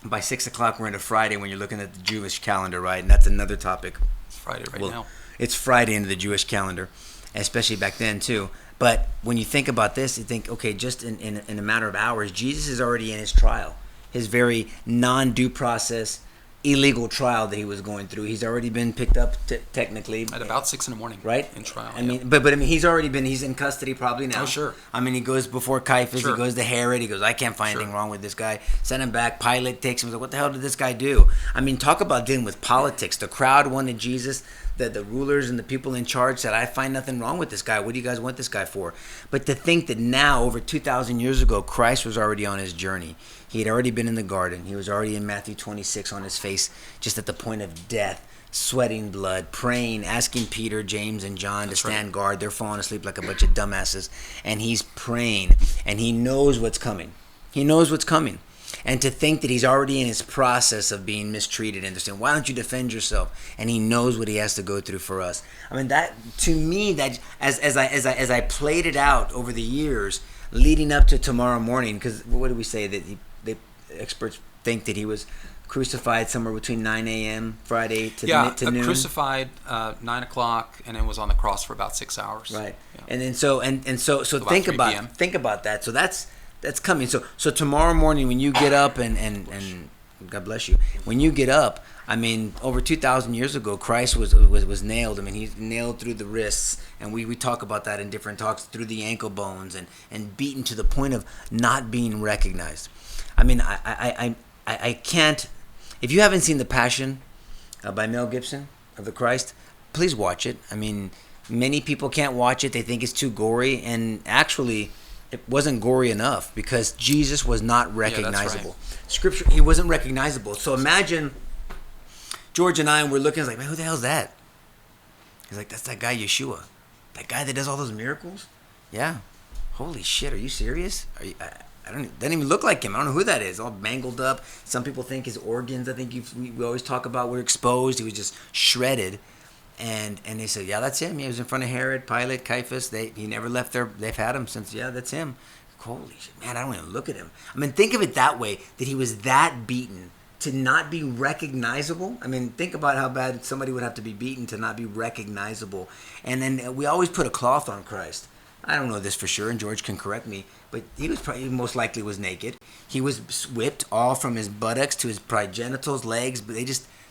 by 6 o'clock we're into Friday when you're looking at the Jewish calendar, right? And that's another topic. It's Friday now. It's Friday into the Jewish calendar, especially back then too. But when you think about this, you think, okay, just in a matter of hours, Jesus is already in his trial, his very non-due process, illegal trial that he was going through. He's already been picked up technically at about 6 a.m, right? In trial. I mean, but he's in custody probably now. Oh, sure. I mean, he goes before Caiaphas. Sure. He goes to Herod. He goes, I can't find anything wrong with this guy. Send him back. Pilate takes him. He's like, what the hell did this guy do? I mean, talk about dealing with politics. The crowd wanted Jesus. the rulers and the people in charge said, I find nothing wrong with this guy. What do you guys want this guy for? But to think that now, over 2,000 years ago, Christ was already on his journey. He had already been in the garden. He was already in Matthew 26 on his face, just at the point of death, sweating blood, praying, asking Peter, James, and John to stand guard. They're falling asleep like a bunch of dumbasses. And he's praying, and he knows what's coming. He knows what's coming. And to think that he's already in his process of being mistreated and saying, why don't you defend yourself? And he knows what he has to go through for us. I mean, that, to me, that as I played it out over the years leading up to tomorrow morning, because what do we say that the experts think that he was crucified somewhere between 9 a.m. Friday to noon? Crucified 9 o'clock, and then was on the cross for about 6 hours. Right, Yeah. and then so think 3 p.m. about that. So that's coming. So tomorrow morning when you get up and God bless you, when you get up, I mean, over 2,000 years ago, Christ was nailed. I mean, he's nailed through the wrists, and we talk about that in different talks, through the ankle bones, and beaten to the point of not being recognized. I mean, I can't. If you haven't seen The Passion by Mel Gibson of the Christ, please watch it. I mean, many people can't watch it. They think it's too gory, and actually, it wasn't gory enough because Jesus was not recognizable. Yeah, that's Scripture, he wasn't recognizable. So imagine George and I, we're looking, like, man, who the hell's that? He's like, that's that guy Yeshua, that guy that does all those miracles. Yeah. Holy shit, are you serious? Doesn't even look like him. I don't know who that is. All mangled up. Some people think his organs, I think we always talk about, were exposed. He was just shredded. And they said, yeah, that's him. He was in front of Herod, Pilate, Caiaphas. He never left there. They've had him since. Yeah, that's him. Holy shit, man! I don't even look at him. I mean, think of it that way. That he was that beaten to not be recognizable. I mean, think about how bad somebody would have to be beaten to not be recognizable. And then we always put a cloth on Christ. I don't know this for sure, and George can correct me, but he was probably most likely was naked. He was whipped all from his buttocks to his genitals, legs, but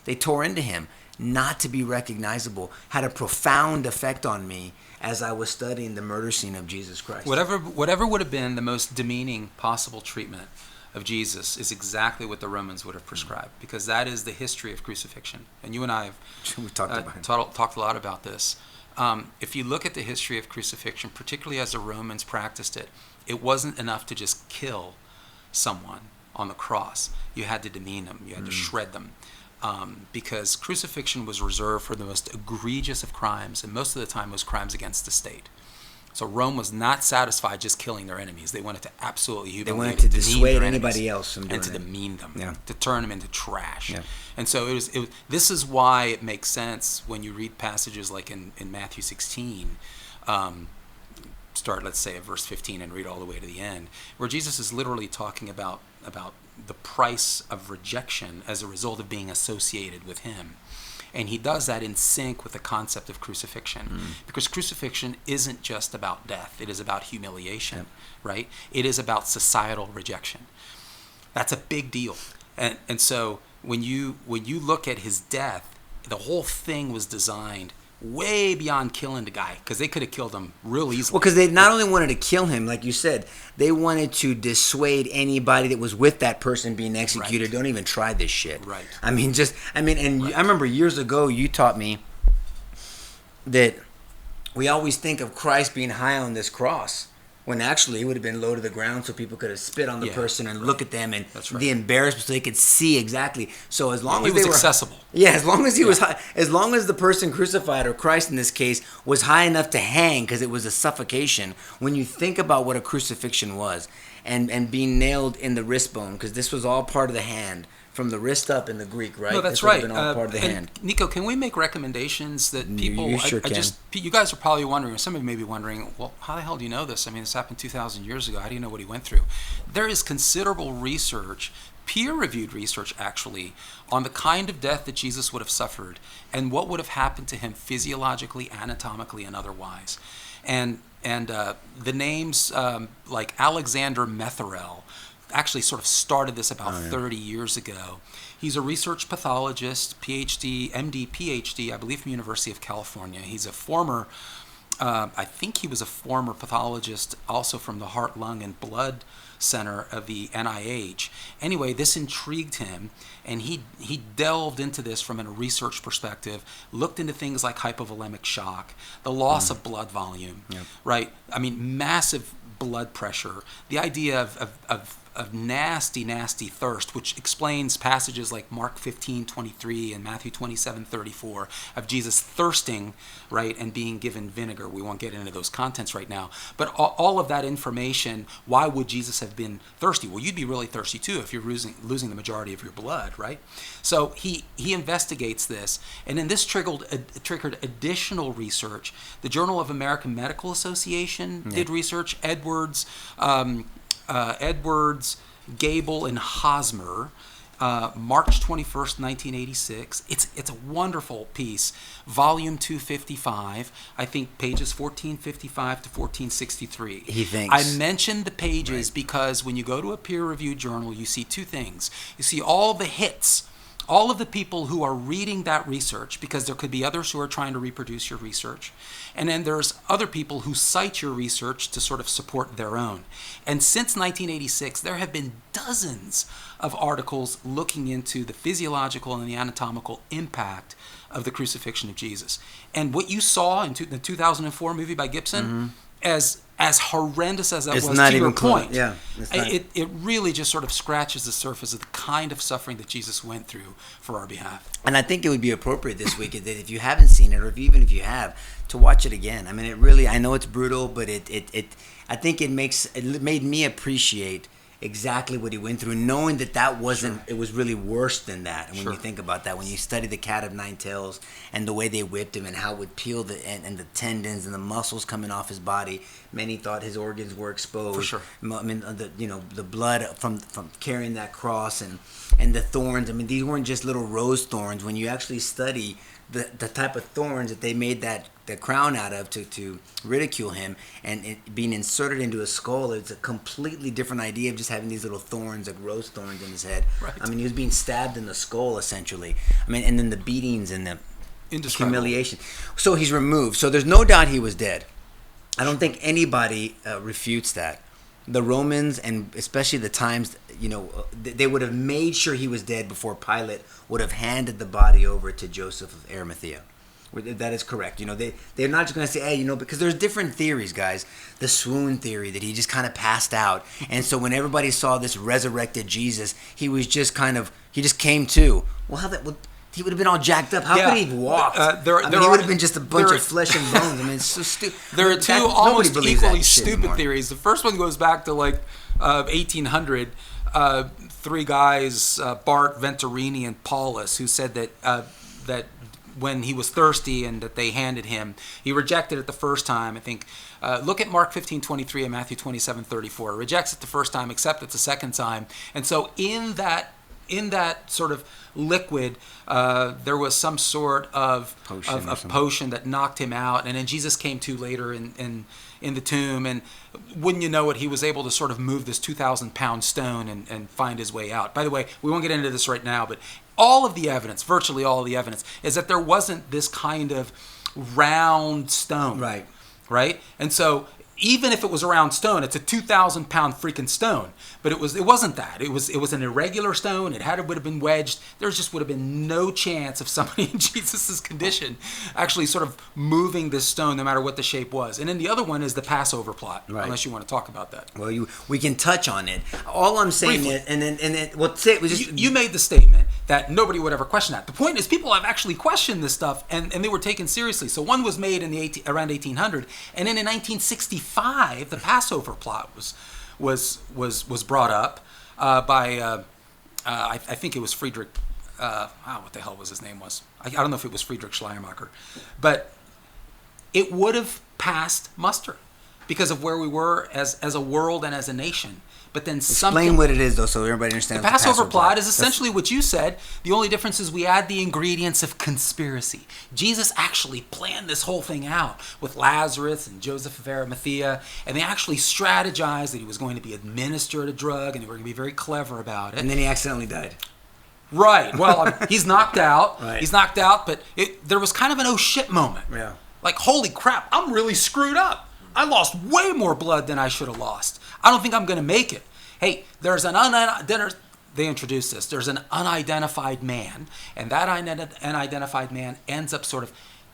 they tore into him. Not to be recognizable had a profound effect on me as I was studying the murder scene of Jesus Christ. Whatever would have been the most demeaning possible treatment of Jesus is exactly what the Romans would have prescribed, because that is the history of crucifixion. And you and I have we talked talked a lot about this. If you look at the history of crucifixion, particularly as the Romans practiced it, it wasn't enough to just kill someone on the cross. You had to demean them. You had to shred them. Because crucifixion was reserved for the most egregious of crimes, and most of the time it was crimes against the state. So Rome was not satisfied just killing their enemies. They wanted to absolutely humiliate, they wanted to dissuade their anybody enemies else from doing and to it. demean them, Yeah. to turn them into trash. Yeah. And so it was. This is why it makes sense when you read passages like in Matthew 16. Start, let's say, at verse 15 and read all the way to the end, where Jesus is literally talking about the price of rejection as a result of being associated with him. And he does that in sync with the concept of crucifixion. Because crucifixion isn't just about death. It is about humiliation, right? It is about societal rejection. That's a big deal. And so when you look at his death, the whole thing was designed way beyond killing the guy, because they could have killed him real easily. Well, because they not only wanted to kill him, like you said, they wanted to dissuade anybody that was with that person being executed. Right. Don't even try this shit. Right. I remember years ago you taught me that we always think of Christ being high on this cross, when actually he would have been low to the ground so people could have spit on the person and look at them and the embarrassment, so they could see exactly. So as long as he was they were accessible. Yeah, as long as he was high, as long as the person crucified, or Christ in this case, was high enough to hang, because it was a suffocation. When you think about what a crucifixion was, and being nailed in the wrist bone, because this was all part of the hand, from the wrist up in the Greek, right? No, that's this would have right. been all part of the hand. Nico, can we make recommendations that people? You sure can. You guys are probably wondering, or some of you may be wondering, well, how the hell do you know this? I mean, this happened 2,000 years ago. How do you know what he went through? There is considerable research, peer-reviewed research actually, on the kind of death that Jesus would have suffered and what would have happened to him physiologically, anatomically, and otherwise. And the names like Alexander Metherell actually sort of started this about 30 years ago. He's a research pathologist, PhD, MD, PhD, I believe from University of California. He's a former I think he was a former pathologist, also from the Heart, Lung, and Blood Center of the NIH. Anyway, this intrigued him, and he delved into this from a research perspective, looked into things like hypovolemic shock, the loss of blood volume, right? I mean, massive blood pressure, the idea of nasty, nasty thirst, which explains passages like Mark 15:23 and Matthew 27:34 of Jesus thirsting, right, and being given vinegar. We won't get into those contents right now. But all of that information, why would Jesus have been thirsty? Well, you'd be really thirsty too if you're losing the majority of your blood, right? So he investigates this, and then this triggered additional research. The Journal of American Medical Association did research. Edwards, Gable, and Hosmer, March 21st, 1986. It's a wonderful piece. Volume 255, I think pages 1455 to 1463. He thinks. I mentioned the pages because when you go to a peer-reviewed journal, you see two things. You see all the hits, all of the people who are reading that research, because there could be others who are trying to reproduce your research. And then there's other people who cite your research to sort of support their own. And since 1986, there have been dozens of articles looking into the physiological and the anatomical impact of the crucifixion of Jesus. And what you saw in the 2004 movie by Gibson, as horrendous as that was, to your point, it really just sort of scratches the surface of the kind of suffering that Jesus went through for our behalf. And I think it would be appropriate this week that if you haven't seen it, or even if you have, to watch it again. I mean, it really, I know it's brutal, but I think it made me appreciate exactly what he went through, knowing that wasn't, it was really worse than that. And when you think about that, when you study the cat of nine tails and the way they whipped him and how it would peel and the tendons and the muscles coming off his body, many thought his organs were exposed. For sure. I mean, the blood from carrying that cross and the thorns. I mean, these weren't just little rose thorns. When you actually study the type of thorns that they made the crown out of to ridicule him, and it being inserted into his skull, it's a completely different idea of just having these little thorns, like rose thorns in his head. Right. I mean, he was being stabbed in the skull, essentially. I mean, and then the beatings and the humiliation. So he's removed. So there's no doubt he was dead. I don't think anybody refutes that. The Romans, and especially the times, they would have made sure he was dead before Pilate would have handed the body over to Joseph of Arimathea. That is correct. They're not just going to say, hey, because there's different theories, guys. The swoon theory, that he just kind of passed out. And so when everybody saw this resurrected Jesus, he was just he just came to. Well, he would have been all jacked up. How could he have walked? He would have been just a bunch of flesh and bones. I mean, it's so stupid. There are two almost equally stupid theories. The first one goes back to 1800. Three guys, Bart, Venturini, and Paulus, who said that when he was thirsty and that they handed him, he rejected it the first time. I think look at Mark 15:23 and Matthew 27:34. Rejects it the first time, accepts it the second time. And so in that sort of liquid, there was some sort of potion that knocked him out, and then Jesus came to later in the tomb, and wouldn't you know it, he was able to sort of move this 2,000-pound stone and find his way out. By the way, we won't get into this right now, but all of the evidence, virtually all of the evidence, is that there wasn't this kind of round stone. Right? And so even if it was a round stone, it's a 2,000-pound freaking stone. But it wasn't that. It was an irregular stone. It would have been wedged. There just would have been no chance of somebody in Jesus' condition actually sort of moving this stone, no matter what the shape was. And then the other one is the Passover plot, unless you want to talk about that. Well, we can touch on it. All I'm saying is, and then well, say it was just you made the statement that nobody would ever question that. The point is, people have actually questioned this stuff, and they were taken seriously. So one was made in around 1800, and then in 1965, the Passover plot was brought up by I think it was Friedrich. What the hell was his name was? I don't know if it was Friedrich Schleiermacher, but it would have passed muster because of where we were as a world and as a nation. But then explain what it is, though, so everybody understands. The Passover plot is essentially what you said. The only difference is we add the ingredients of conspiracy. Jesus actually planned this whole thing out with Lazarus and Joseph of Arimathea, and they actually strategized that he was going to be administered a drug, and they were going to be very clever about it. And then he accidentally died. Right. Well, he's knocked out. Right. He's knocked out, but there was kind of an oh shit moment. Yeah. Like, holy crap, I'm really screwed up. I lost way more blood than I should have lost. I don't think I'm going to make it. Hey, they introduced this. There's an unidentified man, and that unidentified man ends up sort of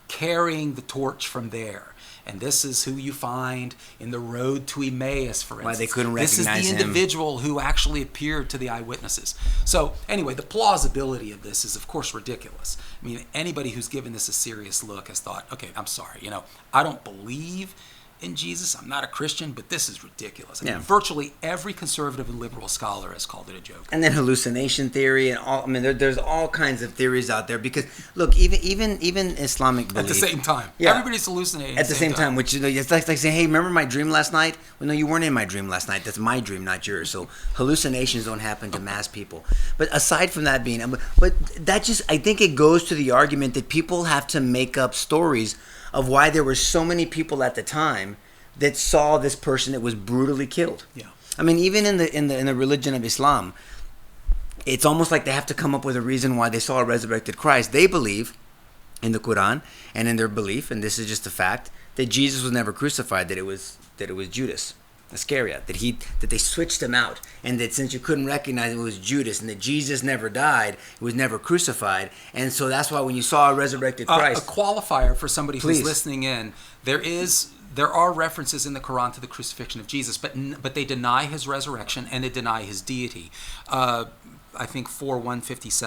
carrying the torch from there. And this is who you find in the road to Emmaus, for instance. Why they couldn't This recognize is the him. individual who actually appeared to the eyewitnesses. So anyway, the plausibility of this is, of course, ridiculous. I mean, anybody who's given this a serious look has thought, okay, I'm sorry, I don't believe in Jesus. I'm not a Christian, but this is ridiculous. I mean, virtually every conservative and liberal scholar has called it a joke. And then hallucination theory and all. I mean, there's all kinds of theories out there because look, even Islamic belief At the same time, Yeah. everybody's hallucinating at the same time, which it's like saying, hey, remember my dream last night? Well, no, you weren't in my dream last night. That's my dream, not yours. So hallucinations don't happen to mass people. But aside from that being, but that just, I think it goes to the argument that people have to make up stories of why there were so many people at the time that saw this person that was brutally killed. Yeah. I mean, even in the religion of Islam, it's almost like they have to come up with a reason why they saw a resurrected Christ. They believe in the Quran and in their belief, and this is just a fact, that Jesus was never crucified, that it was Judas Iscariot, that they switched him out, and that since you couldn't recognize him, it was Judas, and that Jesus never died, he was never crucified, and so that's why when you saw a resurrected Christ, a qualifier for somebody Please. who's listening in, there are references in the Quran to the crucifixion of Jesus, but they deny his resurrection and they deny his deity. I think 156,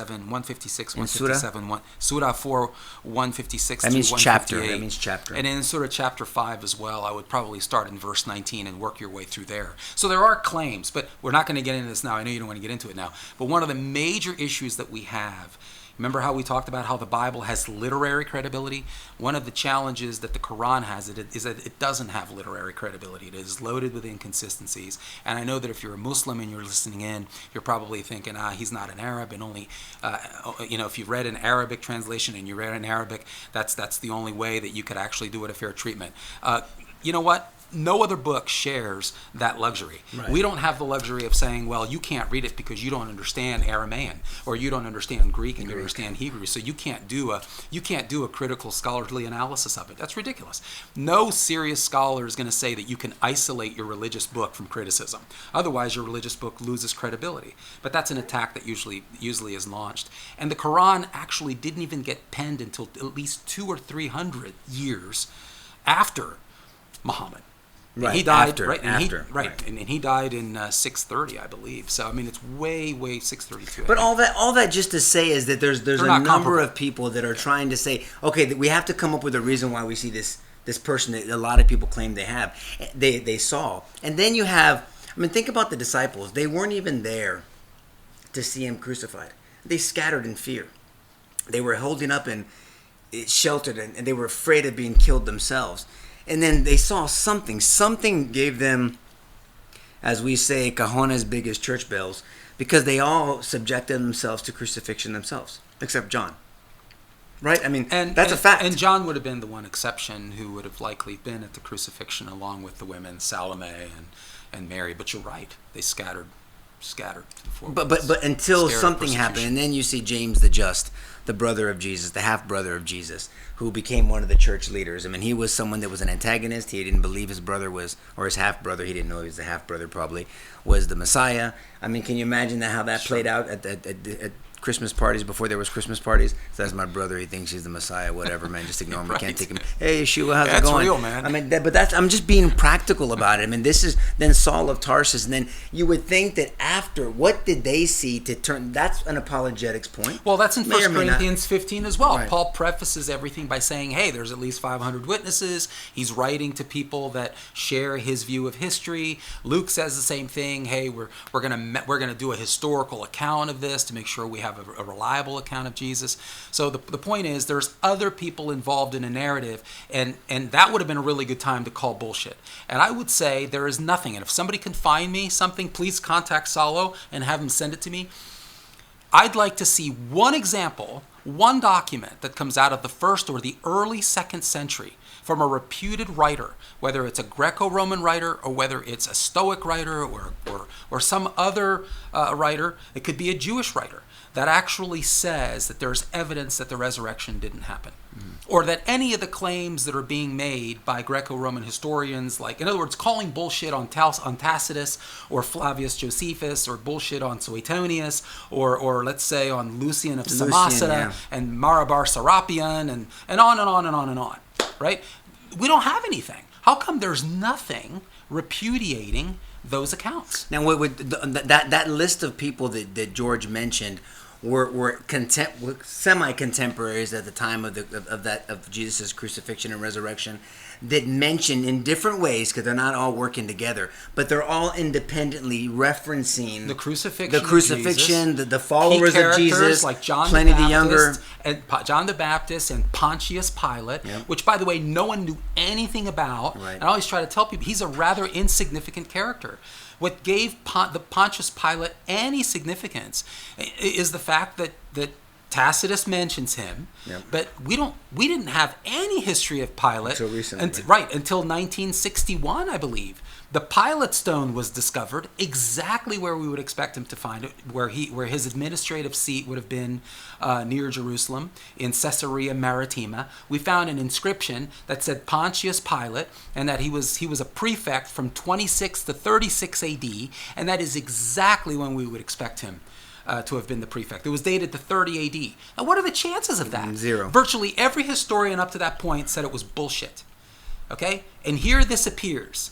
157, Surah 4, 156 that means through chapter. 158. That means chapter. And in sort of chapter 5 as well, I would probably start in verse 19 and work your way through there. So there are claims, but we're not going to get into this now. I know you don't want to get into it now. But one of the major issues that we have, remember how we talked about how the Bible has literary credibility? One of the challenges that the Quran has is that it doesn't have literary credibility. It is loaded with inconsistencies. And I know that if you're a Muslim and you're listening in, you're probably thinking, he's not an Arab, and only, if you read an Arabic translation and you read in Arabic, that's the only way that you could actually do it a fair treatment. You know what? No other book shares that luxury. Right. We don't have the luxury of saying, well, you can't read it because you don't understand Aramaean, or you don't understand Greek and you understand Hebrew, so you can't do a critical scholarly analysis of it. That's ridiculous. No serious scholar is going to say that you can isolate your religious book from criticism. Otherwise, your religious book loses credibility. But that's an attack that usually is launched. And the Quran actually didn't even get penned until at least 200 or 300 years after Muhammad. Right, he died after, right, and after, he, right, and he died in 630, I believe. So I mean, it's way 632. But all that just to say is that there's a not number comparable. of people that are trying to say, okay, that we have to come up with a reason why we see this person that a lot of people claim they saw. And then you have, I mean, think about the disciples. They weren't even there to see him crucified. They scattered in fear. They were holding up and sheltered, and they were afraid of being killed themselves. And then they saw something. Something gave them, as we say, cajones big as church bells, because they all subjected themselves to crucifixion themselves, except John. Right? I mean, that's a fact. And John would have been the one exception who would have likely been at the crucifixion along with the women, Salome and Mary. But you're right. They scattered to the four winds. But until Scared of something happened, persecution. and then you see James the Just, the brother of Jesus, the half-brother of Jesus, who became one of the church leaders. I mean, he was someone that was an antagonist. He didn't believe his brother was, or his half-brother, he didn't know he was the half-brother probably, was the Messiah. I mean, can you imagine how that played out at Christmas parties before there was Christmas parties? So that's my brother. He thinks he's the Messiah. Whatever, man. Just ignore him. We can't take him. Hey, Yeshua, how's it going? That's real, man. I mean, I'm just being practical about it. I mean, this is then Saul of Tarsus, and then you would think that after, what did they see to turn? That's an apologetics point. Well, that's in May or 1 may not. Corinthians 15 as well. Right. Paul prefaces everything by saying, hey, there's at least 500 witnesses. He's writing to people that share his view of history. Luke says the same thing. Hey, we're gonna do a historical account of this to make sure we have a reliable account of Jesus. So the point is, there's other people involved in a narrative, and that would have been a really good time to call bullshit. And I would say there is nothing. And if somebody can find me something, please contact Salo and have him send it to me. I'd like to see one example, one document that comes out of the first or the early 2nd century from a reputed writer, whether it's a Greco-Roman writer or whether it's a Stoic writer or or some other writer, it could be a Jewish writer, that actually says that there's evidence that the resurrection didn't happen. Or that any of the claims that are being made by Greco-Roman historians, like, in other words, calling bullshit on Tacitus or Flavius Josephus, or bullshit on Suetonius, or let's say on Lucian of Samosata, and Marabar Serapion, and on and on and on and on, right? We don't have anything. How come there's nothing repudiating those accounts? Now, that list of people that George mentioned were semi-contemporaries at the time of Jesus' crucifixion and resurrection, that mention in different ways, because they're not all working together, but they're all independently referencing the crucifixion, the followers of Jesus, like John Pliny the Baptist, the Younger, and John the Baptist, and Pontius Pilate, which, by the way, no one knew anything about. Right. And I always try to tell people he's a rather insignificant character. What gave the Pontius Pilate any significance is the fact that Tacitus mentions him, but we didn't have any history of Pilate until recently, until 1961, I believe. The Pilate stone was discovered exactly where we would expect him to find it, where his administrative seat would have been near Jerusalem, in Caesarea Maritima. We found an inscription that said Pontius Pilate, and that he was a prefect from 26 to 36 AD, and that is exactly when we would expect him to have been the prefect. It was dated to 30 AD. Now, what are the chances of that? Zero. Virtually every historian up to that point said it was bullshit. Okay? And here this appears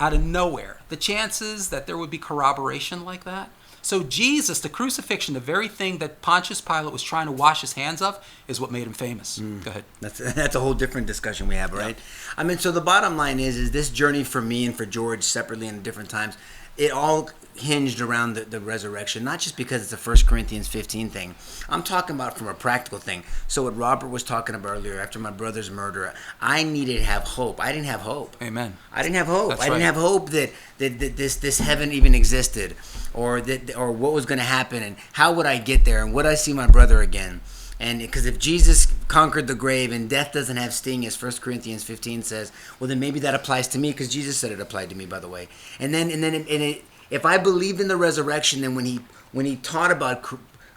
out of nowhere. The chances that there would be corroboration like that. So Jesus, the crucifixion, the very thing that Pontius Pilate was trying to wash his hands of, is what made him famous. Go ahead. That's a whole different discussion we have, right? Yeah. I mean, so the bottom line is this journey for me and for George separately and at different times, it all hinged around the resurrection, not just because it's a 1 Corinthians 15 thing. I'm talking about from a practical thing. So what Robert was talking about earlier, after my brother's murder, I needed to have hope. I didn't have hope. Amen. I didn't have hope. That's I didn't right. have hope that this heaven even existed, or what was going to happen, and how would I get there, and would I see my brother again? And because if Jesus conquered the grave and death doesn't have sting, as 1 Corinthians 15 says, well, then maybe that applies to me, because Jesus said it applied to me, by the way. And then if I believed in the resurrection, then when he taught about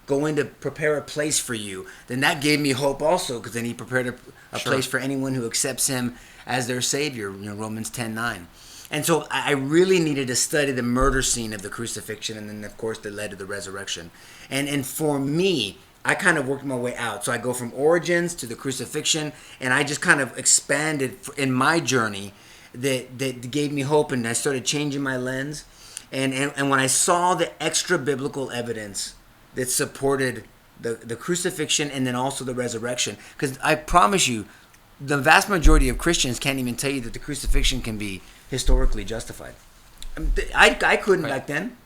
going to prepare a place for you, then that gave me hope also, because then he prepared a place for anyone who accepts him as their Savior, Romans 10:9. And so I really needed to study the murder scene of the crucifixion, and then, of course, that led to the resurrection. And for me, I kind of worked my way out. So I go from origins to the crucifixion, and I just kind of expanded in my journey that gave me hope, and I started changing my lens. And when I saw the extra biblical evidence that supported the crucifixion and then also the resurrection, because I promise you, the vast majority of Christians can't even tell you that the crucifixion can be historically justified. I couldn't back then.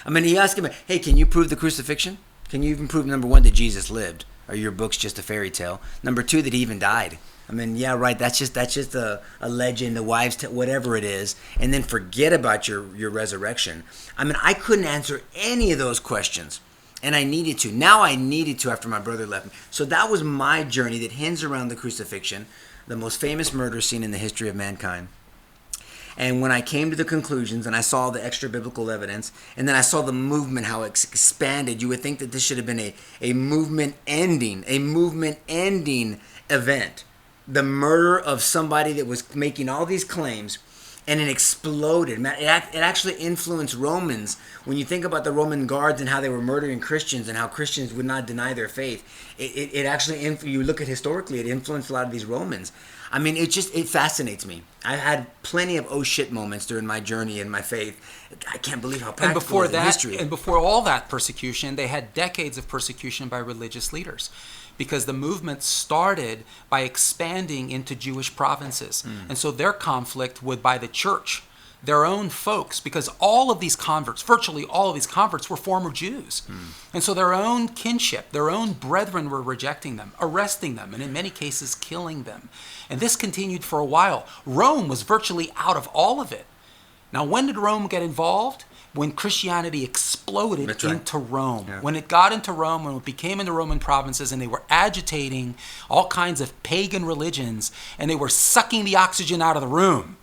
I mean, he asked him, hey, can you prove the crucifixion? Can you even prove, number one, that Jesus lived? Or your book's just a fairy tale? Number two, that he even died? I mean, yeah, right, that's just a legend, the wives' tale, whatever it is, and then forget about your resurrection. I mean, I couldn't answer any of those questions, and I needed to. Now I needed to after my brother left me. So that was my journey that hinged around the crucifixion, the most famous murder scene in the history of mankind. And when I came to the conclusions and I saw the extra biblical evidence, and then I saw the movement, how it expanded, you would think that this should have been a movement ending event. The murder of somebody that was making all these claims, and it exploded. It actually influenced Romans. When you think about the Roman guards and how they were murdering Christians and how Christians would not deny their faith, it actually, you look at historically, it influenced a lot of these Romans. I mean, it fascinates me. I had plenty of oh shit moments during my journey in my faith. I can't believe how practical it is in history. And before all that persecution, they had decades of persecution by religious leaders, because the movement started by expanding into Jewish provinces. And so their conflict would by the church, their own folks, because all of these converts, virtually all of these converts, were former Jews. And so their own kinship, their own brethren were rejecting them, arresting them, and in many cases killing them. And this continued for a while. Rome was virtually out of all of it. Now, when did Rome get involved? When Christianity exploded into Rome. Yeah. When it got into Rome, when it became into Roman provinces, and they were agitating all kinds of pagan religions, and they were sucking the oxygen out of the room.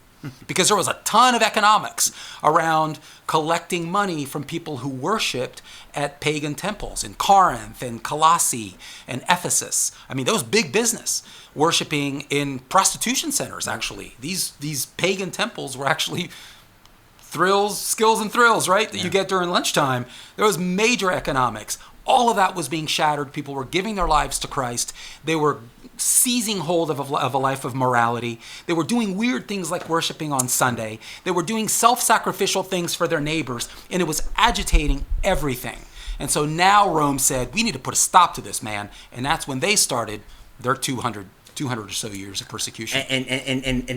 because there was a ton of economics around collecting money from people who worshipped at pagan temples in Corinth and Colossae and Ephesus. I mean, that was big business. Worshipping in prostitution centers, actually. These pagan temples were actually skills and thrills, right? That you get during lunchtime. There was major economics. All of that was being shattered. People were giving their lives to Christ. They were seizing hold of a life of morality. They were doing weird things like worshiping on Sunday. They were doing self-sacrificial things for their neighbors, and it was agitating everything. And so now Rome said, we need to put a stop to this, man. And that's when they started their 200 or so years of persecution. And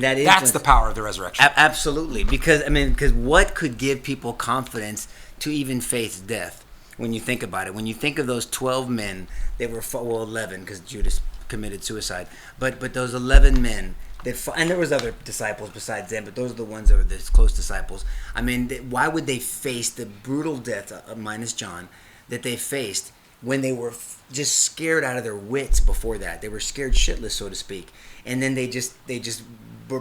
that is... That's the power of the resurrection. Absolutely. Because what could give people confidence to even face death? When you think about it, when you think of those 12 men, they were 11 because Judas committed suicide. But those 11 men and there was other disciples besides them, but those are the ones that were the close disciples. I mean, why would they face the brutal death, minus John, that they faced when they were just scared out of their wits before that? They were scared shitless, so to speak, and then they just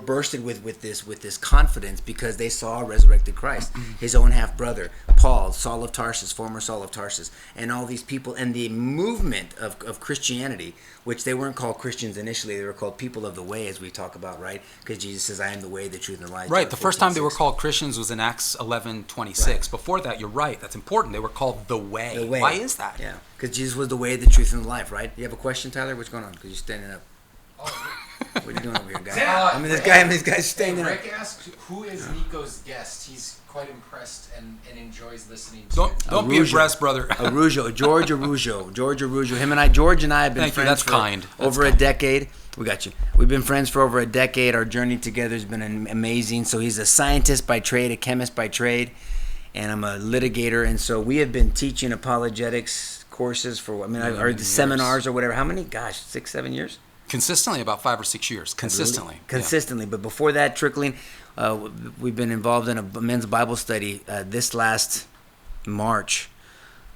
bursted with this confidence because they saw a resurrected Christ, his own half brother Paul, Saul of Tarsus, former Saul of Tarsus, and all these people, and the movement of Christianity, which they weren't called Christians initially, they were called people of the way, as we talk about, right? Because Jesus says, I am the way, the truth, and the life. Right. The first time they were called Christians was in Acts 11:26. Right. Before that, you're right. That's important. They were called the way. The way. Why is that? Yeah. Because Jesus was the way, the truth, and the life, right? You have a question, Tyler? What's going on? Because you're standing up. What are you doing over here, guy? This guy's standing up. Rick asked, who is Nico's guest? He's quite impressed and enjoys listening to Don't be impressed, brother. George Arujo. George and I have been Thank you. friends That's kind. over a decade. We got you. We've been friends for over a decade. Our journey together has been amazing. So he's a scientist by trade, a chemist by trade, and I'm a litigator. And so we have been teaching apologetics courses for, or seminars or whatever. How many? Gosh, 6, 7 years? Consistently, about 5 or 6 years. Consistently. Really? Consistently. Yeah. But before that, trickling, we've been involved in a men's Bible study. This last March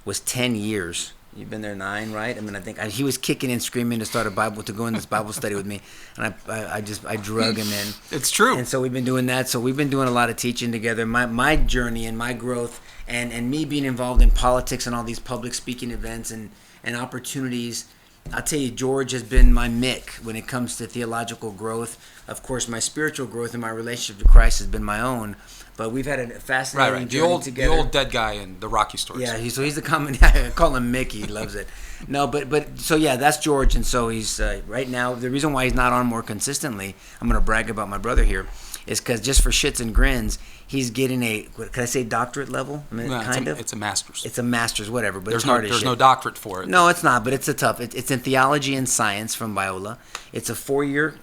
was 10 years. You've been there 9, right? I think he was kicking and screaming to go in this Bible study with me, and I drug him in. It's true. And so we've been doing that. So we've been doing a lot of teaching together. My journey and my growth, and me being involved in politics and all these public speaking events and opportunities. I'll tell you, George has been my Mick when it comes to theological growth. Of course, my spiritual growth and my relationship to Christ has been my own. But we've had a fascinating journey together. The old dead guy in the Rocky stories. Yeah, he's the common. I call him Mickey. He loves it. No, but so yeah, that's George, and so he's right now. The reason why he's not on more consistently, I'm going to brag about my brother here, is because just for shits and grins, he's getting can I say doctorate level? It's a master's. It's a master's, whatever. But there's it's hard as shit. There's no doctorate for it. No, it's not. But it's tough. It's in theology and science from Biola. It's a 4-year,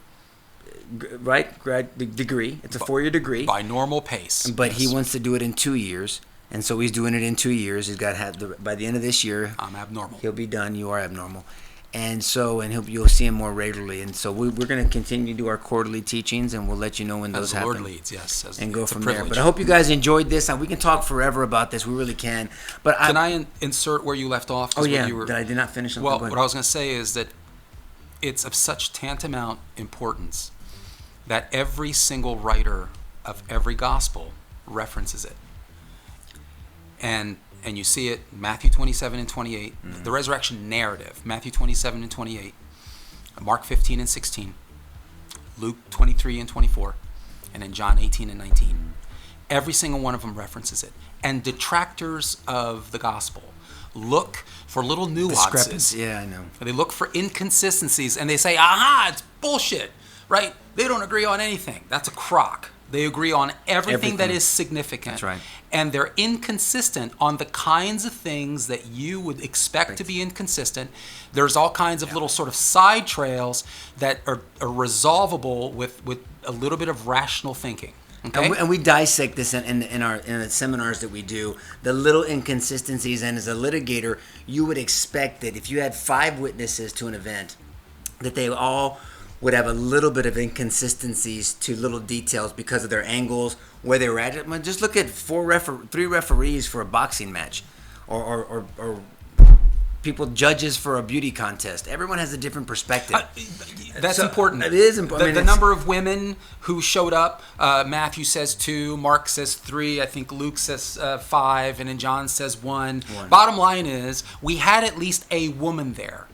degree. It's a 4-year degree by normal pace. But he wants to do it in 2 years, and so he's doing it in 2 years. He's got by the end of this year. I'm abnormal. He'll be done. You are abnormal. And so, you'll see him more regularly. And so we're going to continue to do our quarterly teachings, and we'll let you know when those happen. As the Lord leads, yes. And go from there. But I hope you guys enjoyed this. We can talk forever about this. We really can. But can I insert where you left off? Oh, yeah. I did not finish. Well, what I was going to say is that it's of such tantamount importance that every single writer of every gospel references it. And you see it Matthew 27 and 28, the resurrection narrative, Matthew 27 and 28, Mark 15 and 16, Luke 23 and 24, and then John 18 and 19. Every single one of them references it. And detractors of the gospel look for little nuances. Yeah, I know. They look for inconsistencies, and they say, aha, it's bullshit, right? They don't agree on anything. That's a crock. They agree on everything that is significant. That's right. And they're inconsistent on the kinds of things that you would expect to be inconsistent. There's all kinds of little sort of side trails that are resolvable with a little bit of rational thinking. Okay? And we dissect this in the seminars that we do, the little inconsistencies. And as a litigator, you would expect that if you had 5 witnesses to an event, that they all would have a little bit of inconsistencies to little details because of their angles, where they were at. Just look at 3 referees for a boxing match, or people judges for a beauty contest. Everyone has a different perspective. That's So, important. It is important. The number of women who showed up, Matthew says 2, Mark says 3, I think Luke says 5, and then John says 1. Bottom line is, we had at least a woman there.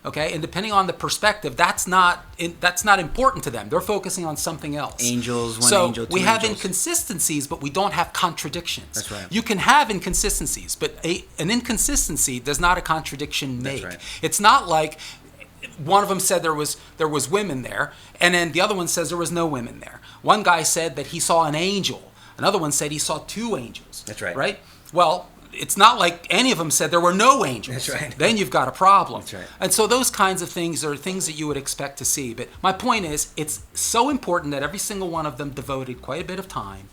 Okay, and depending on the perspective, that's not important to them. They're focusing on something else. Angels, So we have angels. inconsistencies, but we don't have contradictions. That's right. You can have inconsistencies, but an inconsistency does not a contradiction make. right. It's not like one of them said there was women there, and then the other one says there was no women there. One guy said that he saw an angel. Another one said he saw 2 angels. That's right. Right? Well, it's not like any of them said there were no angels. That's right. Then you've got a problem. That's right. And so those kinds of things are things that you would expect to see. But my point is, it's so important that every single one of them devoted quite a bit of time,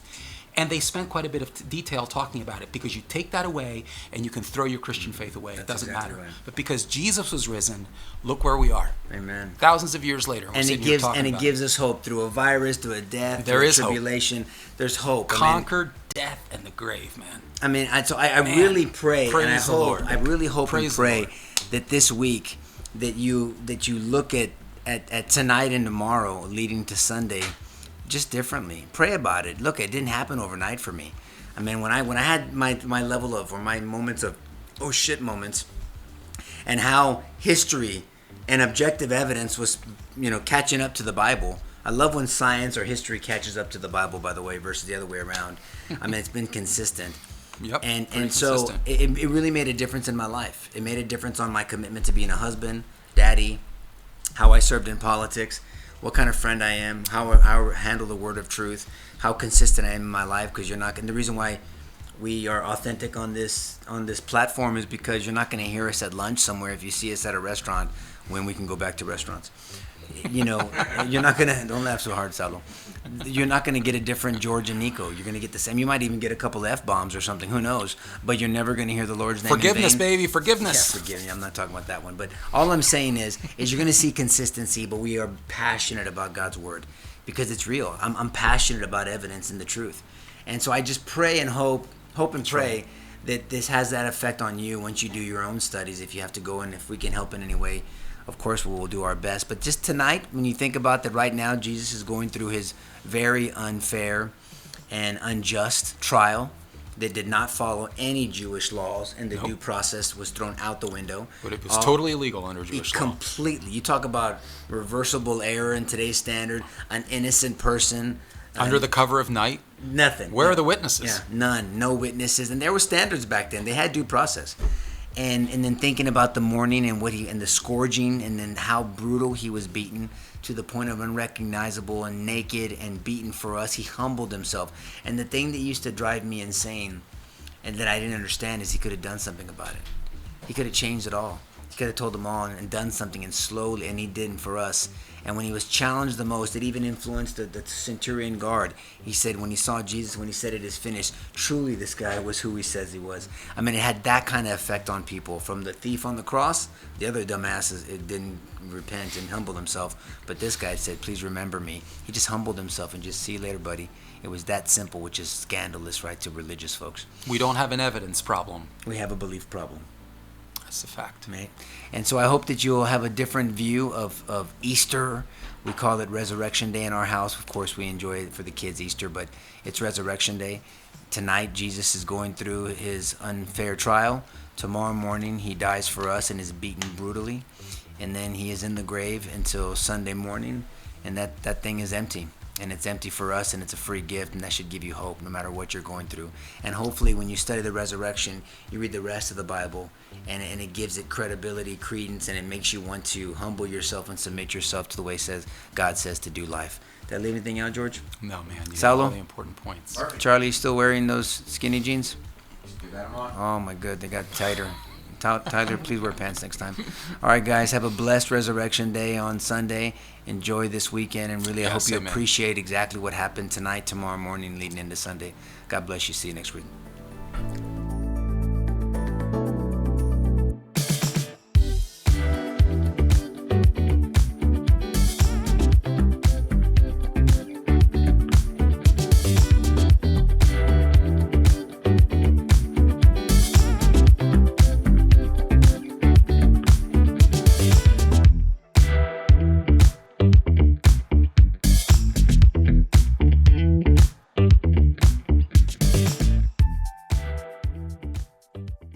and they spent quite a bit of detail talking about it, because you take that away and you can throw your Christian faith away. It doesn't exactly matter. right. But because Jesus was risen, look where we are. Amen. Thousands of years later. We're And it sitting here gives talking about us hope through a virus, through a death, There through is a hope. tribulation. There's hope. conquered death and the grave, man. I Man, really pray, and I praise the hope, Lord. I really hope Praise and the pray Lord. that this week that you look at tonight and tomorrow leading to Sunday just differently. Pray about it. Look, it didn't happen overnight for me. I mean, when I had my level of, or my moments of oh shit moments, and how history and objective evidence was, catching up to the Bible. I love when science or history catches up to the Bible, by the way, versus the other way around. I mean, it's been consistent. Yep. And very so consistent. it really made a difference in my life. It made a difference on my commitment to being a husband, daddy, how I served in politics, what kind of friend I am, how I handle the word of truth, how consistent I am in my life. Because you're not, and the reason why we are authentic on this platform is because you're not going to hear us at lunch somewhere if you see us at a restaurant when we can go back to restaurants. You're not gonna, don't laugh so hard, Salo. You're not gonna get a different George and Nico. You're gonna get the same. You might even get a couple F-bombs or something. Who knows? But you're never gonna hear the Lord's name Forgiveness, in vain. baby, forgiveness. Yeah, forgive me. I'm not talking about that one. But all I'm saying is you're gonna see consistency. But we are passionate about God's word because it's real. I'm passionate about evidence and the truth, and so I just pray and hope and pray that this has that effect on you once you do your own studies. If you have to go and if we can help in any way, of course, we will do our best. But just tonight, when you think about that right now, Jesus is going through his very unfair and unjust trial that did not follow any Jewish laws, and the due process was thrown out the window. But it was totally illegal under Jewish law. Completely. You talk about reversible error in today's standard, an innocent person. Under the cover of night? Nothing. Where are the witnesses? Yeah, none. No witnesses. And there were standards back then. They had due process. And then thinking about the mourning and and the scourging, and then how brutal he was beaten to the point of unrecognizable and naked and beaten for us. He humbled himself. And the thing that used to drive me insane and that I didn't understand is he could have done something about it. He could have changed it all. He could have told them all and done something, and slowly, and he didn't for us. And when he was challenged the most, it even influenced the centurion guard. He said when he saw Jesus, when he said it is finished, truly this guy was who he says he was. I mean, it had that kind of effect on people. From the thief on the cross, the other dumbasses, it didn't repent and humble himself. But this guy said, please remember me. He just humbled himself and just, see you later, buddy. It was that simple, which is scandalous, right, to religious folks. We don't have an evidence problem. We have a belief problem. That's a fact. Right? And so I hope that you'll have a different view of Easter. We call it Resurrection Day in our house. Of course, we enjoy it for the kids, Easter, but it's Resurrection Day. Tonight, Jesus is going through his unfair trial. Tomorrow morning, he dies for us and is beaten brutally. And then he is in the grave until Sunday morning, and that thing is empty. And it's empty for us, and it's a free gift, and that should give you hope no matter what you're going through. And hopefully when you study the resurrection, you read the rest of the Bible, and it gives it credibility, credence, and it makes you want to humble yourself and submit yourself to the way God says to do life. Did I leave anything out, George? No, man. You Saulo? got all the important points. Perfect. Charlie, you still wearing those skinny jeans? You got 'em on? Oh my good, they got tighter. Tyler, please wear pants next time. All right, guys, have a blessed Resurrection Day on Sunday. Enjoy this weekend, and really I hope you amen. appreciate exactly what happened tonight, tomorrow morning, leading into Sunday. God bless you. See you next week.